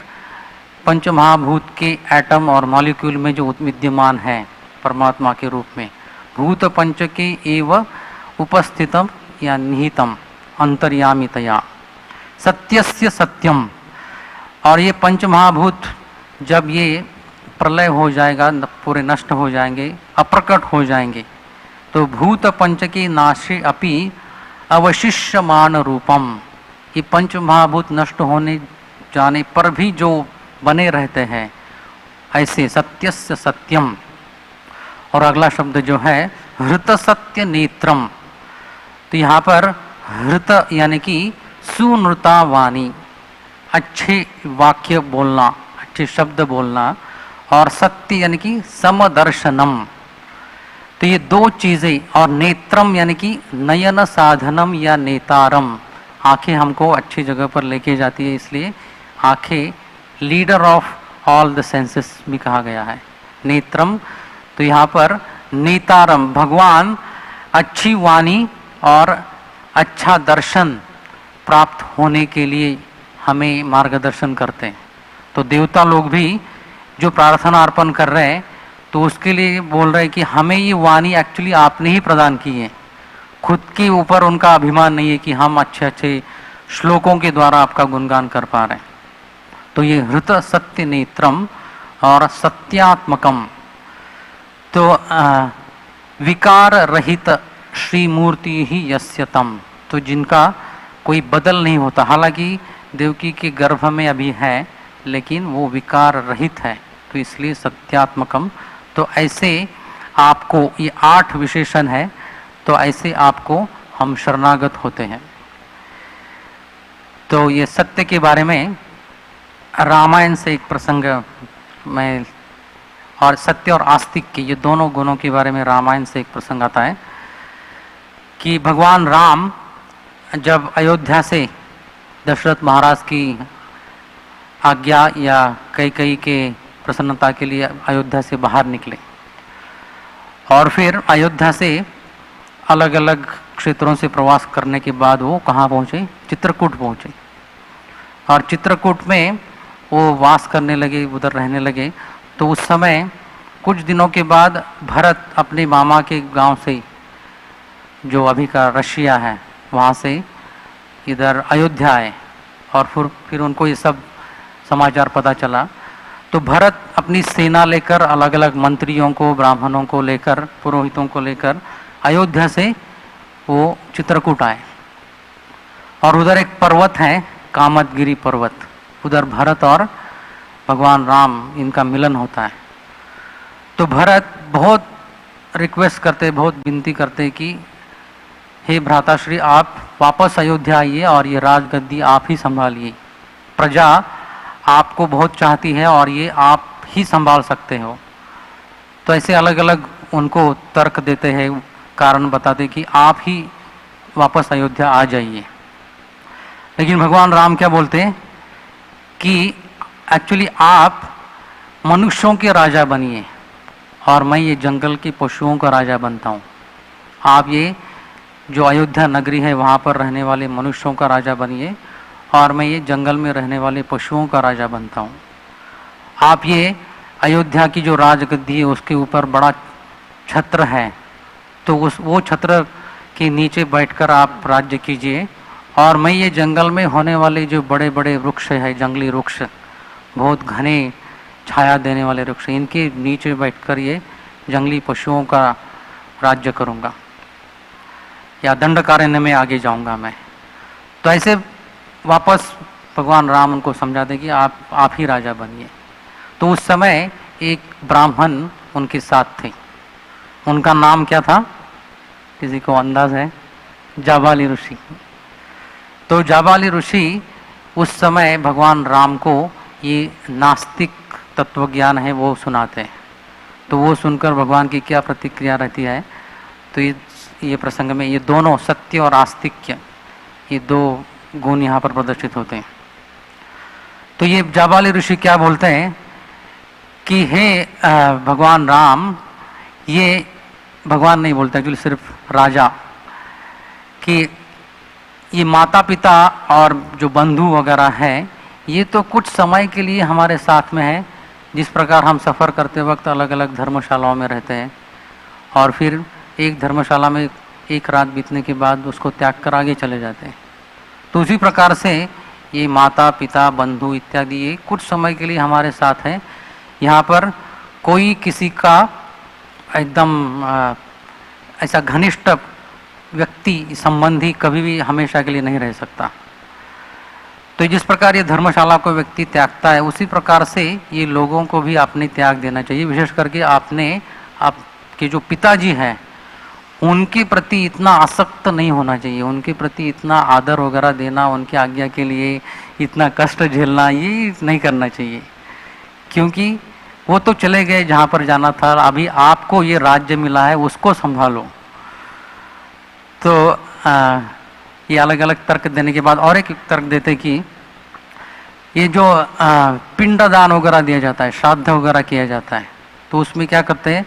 Speaker 1: पंच महाभूत के एटम और मॉलिक्यूल में जो विद्यमान है परमात्मा के रूप में, भूत पंच के एव उपस्थितम या निहितम अंतर्यामितया सत्यस्य सत्यम। और ये पंच महाभूत जब ये प्रलय हो जाएगा, पूरे नष्ट हो जाएंगे, अप्रकट हो जाएंगे, तो भूत पंच के नाशे अपि अवशिष्यमान रूपम, ये पंच महाभूत नष्ट होने जाने पर भी जो बने रहते हैं ऐसे सत्यस्य सत्यम। और अगला शब्द जो है हृत सत्य नेत्रम, तो यहाँ पर हृत यानी कि सुनृता वाणी, अच्छे वाक्य बोलना, अच्छे शब्द बोलना, और सत्य यानी कि समदर्शनम, तो ये दो चीजें, और नेत्रम यानी कि नयन साधनम या नेतारम, आंखें हमको अच्छी जगह पर लेके जाती है, इसलिए आंखें leader of all the senses भी कहा गया है। नेत्रम, तो यहाँ पर नेतारम, भगवान अच्छी वाणी और अच्छा दर्शन प्राप्त होने के लिए हमें मार्गदर्शन करते हैं। तो देवता लोग भी जो प्रार्थना अर्पण कर रहे हैं तो उसके लिए बोल रहे हैं कि हमें ये वाणी एक्चुअली आपने ही प्रदान की है, खुद के ऊपर उनका अभिमान नहीं है कि हम अच्छे अच्छे श्लोकों के द्वारा आपका गुणगान कर पा रहे हैं। तो ये हृत सत्य नेत्रम और सत्यात्मकम, तो विकार रहित श्रीमूर्ति ही यस्यतम, तो जिनका कोई बदल नहीं होता, हालांकि देवकी के गर्भ में अभी है लेकिन वो विकार रहित है, तो इसलिए सत्यात्मकम। तो ऐसे आपको ये 8 विशेषण है, तो ऐसे आपको हम शरणागत होते हैं। तो ये सत्य के बारे में रामायण से एक प्रसंग में, और सत्य और आस्तिक के ये दोनों गुणों के बारे में रामायण से एक प्रसंग आता है कि भगवान राम जब अयोध्या से दशरथ महाराज की आज्ञा या कई के प्रसन्नता के लिए अयोध्या से बाहर निकले, और फिर अयोध्या से अलग अलग क्षेत्रों से प्रवास करने के बाद वो कहाँ पहुँचे? चित्रकूट पहुँचे। और चित्रकूट में वो वास करने लगे, उधर रहने लगे। तो उस समय कुछ दिनों के बाद भरत अपने मामा के गांव से, जो अभी का रशिया है, वहाँ से इधर अयोध्या आए, और फिर उनको ये सब समाचार पता चला। तो भरत अपनी सेना लेकर, अलग अलग मंत्रियों को, ब्राह्मणों को लेकर, पुरोहितों को लेकर अयोध्या से वो चित्रकूट आए। और उधर एक पर्वत है, कामतगिरी पर्वत, उधर भरत और भगवान राम इनका मिलन होता है। तो भरत बहुत रिक्वेस्ट करते, बहुत विनती करते कि हे भ्राताश्री, आप वापस अयोध्या आइए और ये राजगद्दी आप ही संभालिए, प्रजा आपको बहुत चाहती है और ये आप ही संभाल सकते हो। तो ऐसे अलग अलग उनको तर्क देते हैं, कारण बताते कि आप ही वापस अयोध्या आ जाइए। लेकिन भगवान राम क्या बोलते हैं कि एक्चुअली आप मनुष्यों के राजा बनिए और मैं ये जंगल के पशुओं का राजा बनता हूँ। आप ये जो अयोध्या नगरी है वहाँ पर रहने वाले मनुष्यों का राजा बनिए और मैं ये जंगल में रहने वाले पशुओं का राजा बनता हूँ। आप ये अयोध्या की जो राजगद्दी है उसके ऊपर बड़ा छत्र है, तो वो छत्र के नीचे बैठकर आप राज्य कीजिए और मैं ये जंगल में होने वाले जो बड़े बड़े वृक्ष है, जंगली वृक्ष, बहुत घने छाया देने वाले वृक्ष, इनके नीचे बैठकर ये जंगली पशुओं का राज्य करूँगा या दंडकारण्य में आगे जाऊँगा मैं। तो ऐसे वापस भगवान राम उनको समझाते कि आप ही राजा बनिए। तो उस समय एक ब्राह्मण उनके साथ थे, उनका नाम क्या था? किसी को अंदाज है? जाबाली ऋषि। तो जाबाली ऋषि उस समय भगवान राम को ये नास्तिक तत्वज्ञान है वो सुनाते हैं। तो वो सुनकर भगवान की क्या प्रतिक्रिया रहती है, तो ये प्रसंग में ये दोनों सत्य और आस्तिक्य, ये दो गुण यहाँ पर प्रदर्शित होते हैं। तो ये जाबाली ऋषि क्या बोलते हैं कि हे भगवान राम, ये भगवान नहीं बोलते एक्चुअली, सिर्फ राजा, कि ये माता पिता और जो बंधु वगैरह हैं ये तो कुछ समय के लिए हमारे साथ में है। जिस प्रकार हम सफ़र करते वक्त अलग अलग धर्मशालाओं में रहते हैं और फिर एक धर्मशाला में एक रात बीतने के बाद उसको त्याग कर आगे चले जाते हैं, तो उसी प्रकार से ये माता पिता बंधु इत्यादि ये कुछ समय के लिए हमारे साथ हैं। यहाँ पर कोई किसी का एकदम ऐसा घनिष्ठ व्यक्ति संबंधी कभी भी हमेशा के लिए नहीं रह सकता। तो जिस प्रकार ये धर्मशाला को व्यक्ति त्यागता है उसी प्रकार से ये लोगों को भी आपने त्याग देना चाहिए। विशेष करके आपके जो पिताजी हैं उनके प्रति इतना आसक्त नहीं होना चाहिए, उनके प्रति इतना आदर वगैरह देना, उनकी आज्ञा के लिए इतना कष्ट झेलना ये नहीं करना चाहिए, क्योंकि वो तो चले गए जहाँ पर जाना था। अभी आपको ये राज्य मिला है उसको संभालो। तो ये अलग अलग तर्क देने के बाद और एक तर्क देते कि ये जो पिंडदान वगैरह दिया जाता है, श्राद्ध वगैरह किया जाता है, तो उसमें क्या करते हैं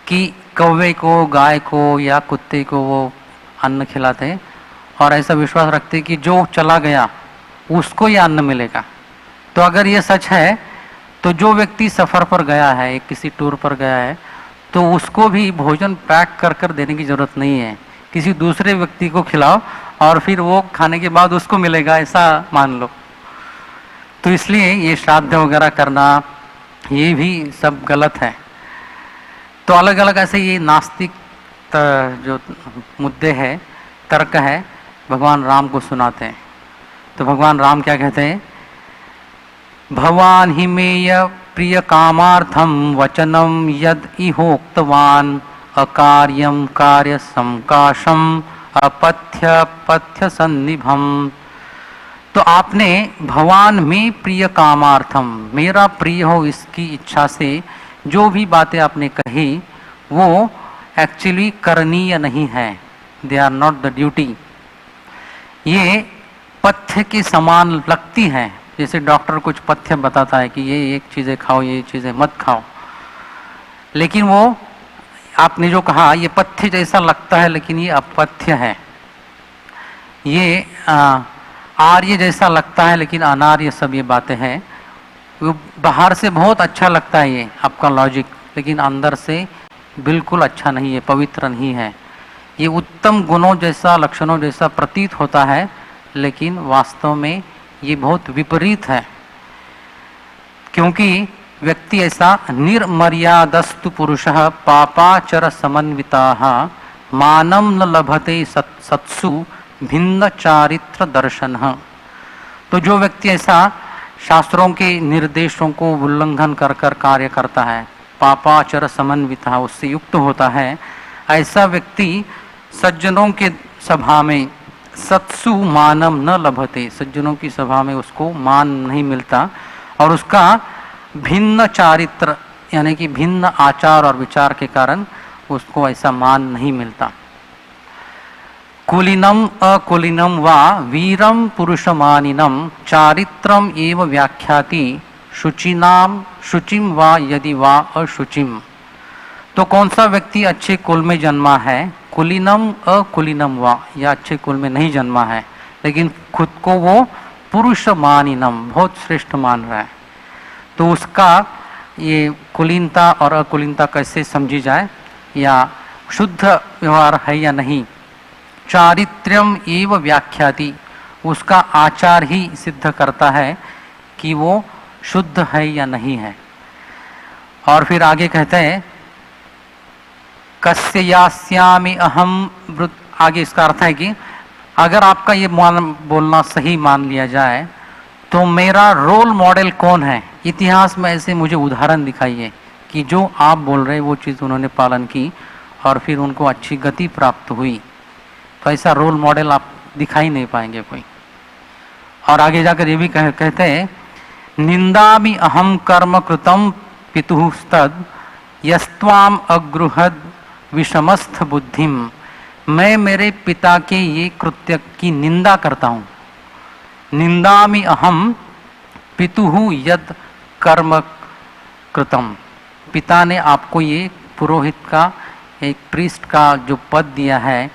Speaker 1: कि कौवे को, गाय को या कुत्ते को वो अन्न खिलाते हैं और ऐसा विश्वास रखते हैं कि जो चला गया उसको ये अन्न मिलेगा। तो अगर ये सच है तो जो व्यक्ति सफ़र पर गया है, किसी टूर पर गया है, तो उसको भी भोजन पैक कर कर देने की ज़रूरत नहीं है, किसी दूसरे व्यक्ति को खिलाओ और फिर वो खाने के बाद उसको मिलेगा, ऐसा मान लो। तो इसलिए ये श्राद्ध वगैरह करना ये भी सब गलत है। तो अलग अलग ऐसे ये नास्तिक जो मुद्दे हैं, तर्क है, भगवान राम को सुनाते हैं। तो भगवान राम क्या कहते हैं, भवान ही मेय प्रिय कामार्थम वचनम यद इहोक्तवान अकार्यम कार्य संकाशम अपथ्य पथ्य सन्निभम। तो आपने भवान में प्रिय कामार्थम, मेरा प्रिय हो इसकी इच्छा से जो भी बातें आपने कही वो एक्चुअली करणीय नहीं है, they are not the duty. ये पथ्य के समान लगती है, जैसे डॉक्टर कुछ पथ्य बताता है कि ये एक चीज़ें खाओ, ये चीज़ें मत खाओ, लेकिन वो आपने जो कहा ये पथ्य जैसा लगता है लेकिन ये अपथ्य है। ये आर्य जैसा लगता है लेकिन अनार्य सब ये बातें हैं। वो बाहर से बहुत अच्छा लगता है ये आपका लॉजिक, लेकिन अंदर से बिल्कुल अच्छा नहीं है, पवित्र नहीं है। ये उत्तम गुणों जैसा, लक्षणों जैसा प्रतीत होता है, लेकिन वास्तव में ये बहुत विपरीत है, क्योंकि व्यक्ति ऐसा निर्मर्यादस्तु पुरुषः पापाचर समन्विताः मानं न लभते सत्सु भिन्न चारित्र दर्शनः। तो जो व्यक्ति ऐसा शास्त्रों के निर्देशों को उल्लंघन कर कर कार्य करता है, पापाचर समन्विता, उससे युक्त होता है, ऐसा व्यक्ति सज्जनों के सभा में सत्सु मानम न लभते, सज्जनों की सभा में उसको मान नहीं मिलता और उसका भिन्न चारित्र यानी कि भिन्न आचार और विचार के कारण उसको ऐसा मान नहीं मिलता। कुलीनम अकुलीनम वा वीरम पुरुषमानिनम चारित्रम एव व्याख्याति शुचिनाम शुचिम वा यदि वा अशुचिम। तो कौन सा व्यक्ति अच्छे कुल में जन्मा है, कुलीनम अकुलीनम वा, या अच्छे कुल में नहीं जन्मा है लेकिन खुद को वो पुरुष मानिनम बहुत श्रेष्ठ मान रहा है, तो उसका ये कुलीनता और अकुलीनता कैसे समझी जाए, या शुद्ध व्यवहार है या नहीं। चारित्र्यम एव व्याख्याति, उसका आचार ही सिद्ध करता है कि वो शुद्ध है या नहीं है। और फिर आगे कहते हैं कस्य यास्यामि अहम वृत। आगे इसका अर्थ है कि अगर आपका ये बोलना सही मान लिया जाए तो मेरा रोल मॉडल कौन है, इतिहास में ऐसे मुझे उदाहरण दिखाइए कि जो आप बोल रहे वो चीज़ उन्होंने पालन की, और फिर उनको अच्छी गति प्राप्त हुई। तो ऐसा रोल मॉडल आप दिखाई नहीं पाएंगे कोई। और आगे जाकर ये भी कहते हैं, निंदामि अहम कर्म कृतम पितुः स्तद यस्त्वाम अगृहद विषमस्थ बुद्धिम। मैं मेरे पिता के ये कृत्य की निंदा करता हूँ। निंदामि अहम पितुः यद कर्म कृतम। पिता ने आपको ये पुरोहित का, एक प्रीस्ट का जो पद दिया है,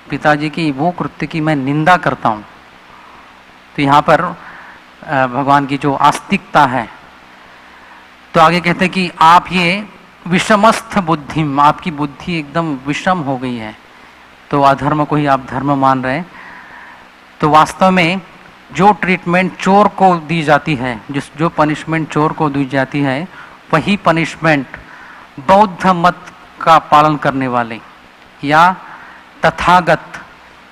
Speaker 1: पिताजी की वो कृत्य की मैं निंदा करता हूँ। तो यहाँ पर भगवान की जो आस्तिकता है, तो आगे कहते हैं कि आप ये विषमस्थ बुद्धिम, आपकी बुद्धि एकदम विषम हो गई है। तो अधर्म को ही आप धर्म मान रहे हैं। तो वास्तव में जो ट्रीटमेंट चोर को दी जाती है, जो पनिशमेंट चोर को दी जाती है, वही पनिशमेंट बौद्ध मत का पालन करने वाले या तथागत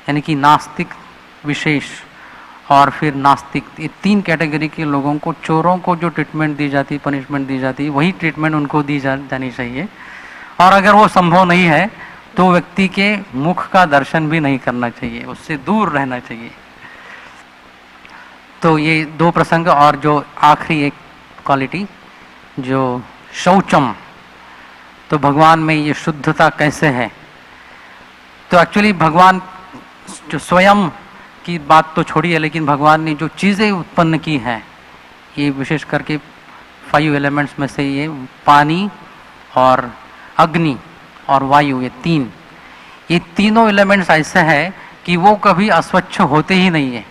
Speaker 1: यानी कि नास्तिक विशेष और फिर नास्तिक, ये तीन कैटेगरी के लोगों को, चोरों को जो ट्रीटमेंट दी जाती, पनिशमेंट दी जाती, वही ट्रीटमेंट उनको दी जानी चाहिए। और अगर वो संभव नहीं है तो व्यक्ति के मुख का दर्शन भी नहीं करना चाहिए, उससे दूर रहना चाहिए। तो ये दो प्रसंग। और जो आखिरी एक क्वालिटी जो शौचम, तो भगवान में ये शुद्धता कैसे है। तो एक्चुअली भगवान जो स्वयं की बात तो छोड़िए, लेकिन भगवान ने जो चीज़ें उत्पन्न की हैं, ये विशेष करके 5 एलिमेंट्स में से ये पानी और अग्नि और वायु, ये तीनों एलिमेंट्स ऐसे हैं कि वो कभी अस्वच्छ होते ही नहीं है,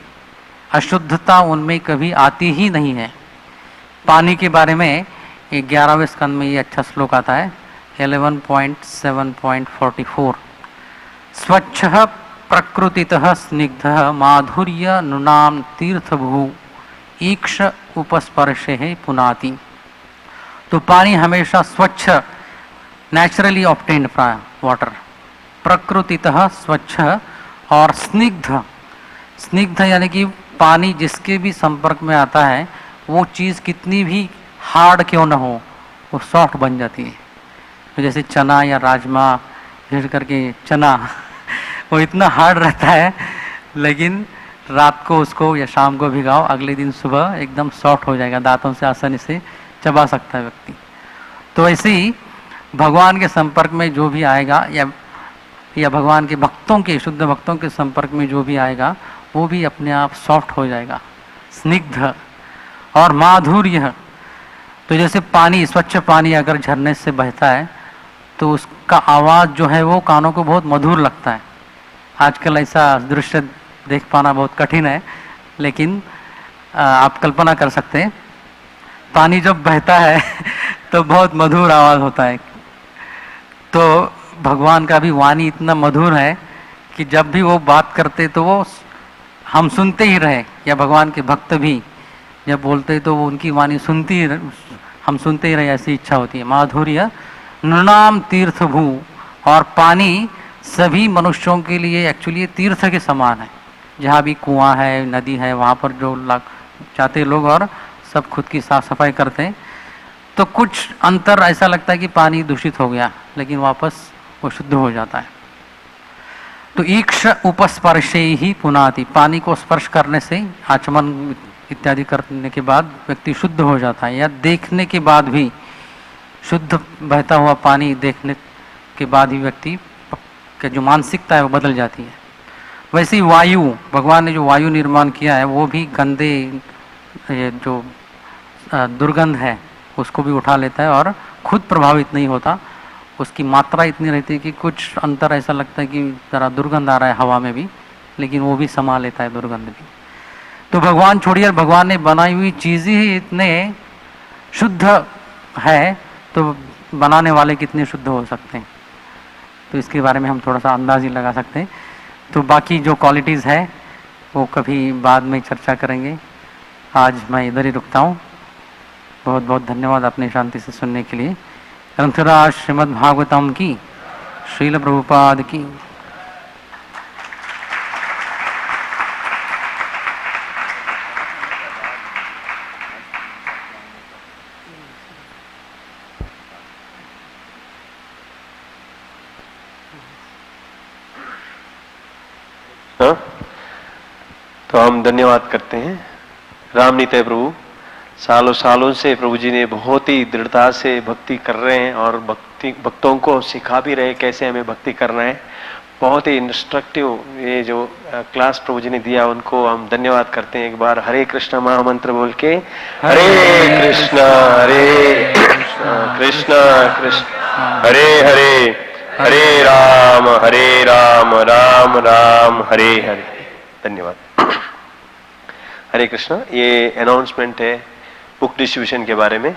Speaker 1: अशुद्धता उनमें कभी आती ही नहीं है। पानी के बारे में 11वें स्कंद में ये अच्छा श्लोक आता है, 11.7.44। स्वच्छ प्रकृतितः स्निग्धः माधुर्य नुनाम तीर्थभू ईक्ष उपस्पर्शे है पुनाति। तो पानी हमेशा स्वच्छ, नेचुरली ऑब्टेन्ड वाटर, प्रकृतितः स्वच्छ और स्निग्ध। स्निग्ध यानी कि पानी जिसके भी संपर्क में आता है, वो चीज़ कितनी भी हार्ड क्यों ना हो, वो सॉफ्ट बन जाती है। तो जैसे चना या राजमा, विशेष करके चना, वो इतना हार्ड रहता है, लेकिन रात को उसको या शाम को भिगाओ, अगले दिन सुबह एकदम सॉफ्ट हो जाएगा, दांतों से आसानी से चबा सकता है व्यक्ति। तो ऐसे ही भगवान के संपर्क में जो भी आएगा, या भगवान के भक्तों के, शुद्ध भक्तों के संपर्क में जो भी आएगा, वो भी अपने आप सॉफ्ट हो जाएगा, स्निग्ध और माधुर्य। तो जैसे पानी, स्वच्छ पानी अगर झरने से बहता है तो उसका आवाज़ जो है वो कानों को बहुत मधुर लगता है। आजकल ऐसा दृश्य देख पाना बहुत कठिन है, लेकिन आप कल्पना कर सकते हैं, पानी जब बहता है तो बहुत मधुर आवाज़ होता है। तो भगवान का भी वाणी इतना मधुर है कि जब भी वो बात करते तो वो हम सुनते ही रहे, या भगवान के भक्त भी जब बोलते तो वो उनकी वाणी हम सुनते ही रहे, ऐसी इच्छा होती है। माधुर्य नृणाम तीर्थ भू, और पानी सभी मनुष्यों के लिए एक्चुअली तीर्थ के समान है। जहाँ भी कुआं है, नदी है, वहाँ पर जो जाते लोग और सब खुद की साफ सफाई करते हैं, तो कुछ अंतर ऐसा लगता है कि पानी दूषित हो गया, लेकिन वापस वो शुद्ध हो जाता है। तो ईक्ष उपस्पर्शे ही पुनाति, पानी को स्पर्श करने से, आचमन इत्यादि करने के बाद व्यक्ति शुद्ध हो जाता है, या देखने के बाद भी, शुद्ध बहता हुआ पानी देखने के बाद ही व्यक्ति की जो मानसिकता है वो बदल जाती है। वैसे ही वायु, भगवान ने जो वायु निर्माण किया है वो भी गंदे जो दुर्गंध है उसको भी उठा लेता है और खुद प्रभावित नहीं होता। उसकी मात्रा इतनी रहती है कि कुछ अंतर ऐसा लगता है कि ज़रा दुर्गंध आ रहा है हवा में भी, लेकिन वो भी समा लेता है दुर्गंध भी। तो भगवान छोड़िए, भगवान ने बनाई हुई चीज़ ही इतने शुद्ध है, तो बनाने वाले कितने शुद्ध हो सकते हैं। तो इसके बारे में हम थोड़ा सा अंदाज ही लगा सकते हैं। तो बाकी जो क्वालिटीज़ है वो कभी बाद में चर्चा करेंगे। आज मैं इधर ही रुकता हूँ। बहुत बहुत धन्यवाद अपनी शांति से सुनने के लिए। ग्रंथराज श्रीमद् भागवतम की, श्रील प्रभुपाद की।
Speaker 2: तो हम धन्यवाद करते हैं रामनीते प्रभु। सालों सालों से प्रभु जी ने बहुत ही दृढ़ता से भक्ति कर रहे हैं और भक्तों को सिखा भी रहे कैसे हमें भक्ति करना है। बहुत ही इंस्ट्रक्टिव ये जो क्लास प्रभु जी ने दिया, उनको हम धन्यवाद करते हैं। एक बार हरे कृष्ण महामंत्र बोल के, हरे कृष्ण कृष्ण कृष्ण हरे हरे, हरे राम राम राम हरे हरे। धन्यवाद। हरे कृष्ण। ये अनाउंसमेंट है बुक डिस्ट्रीब्यूशन के बारे में।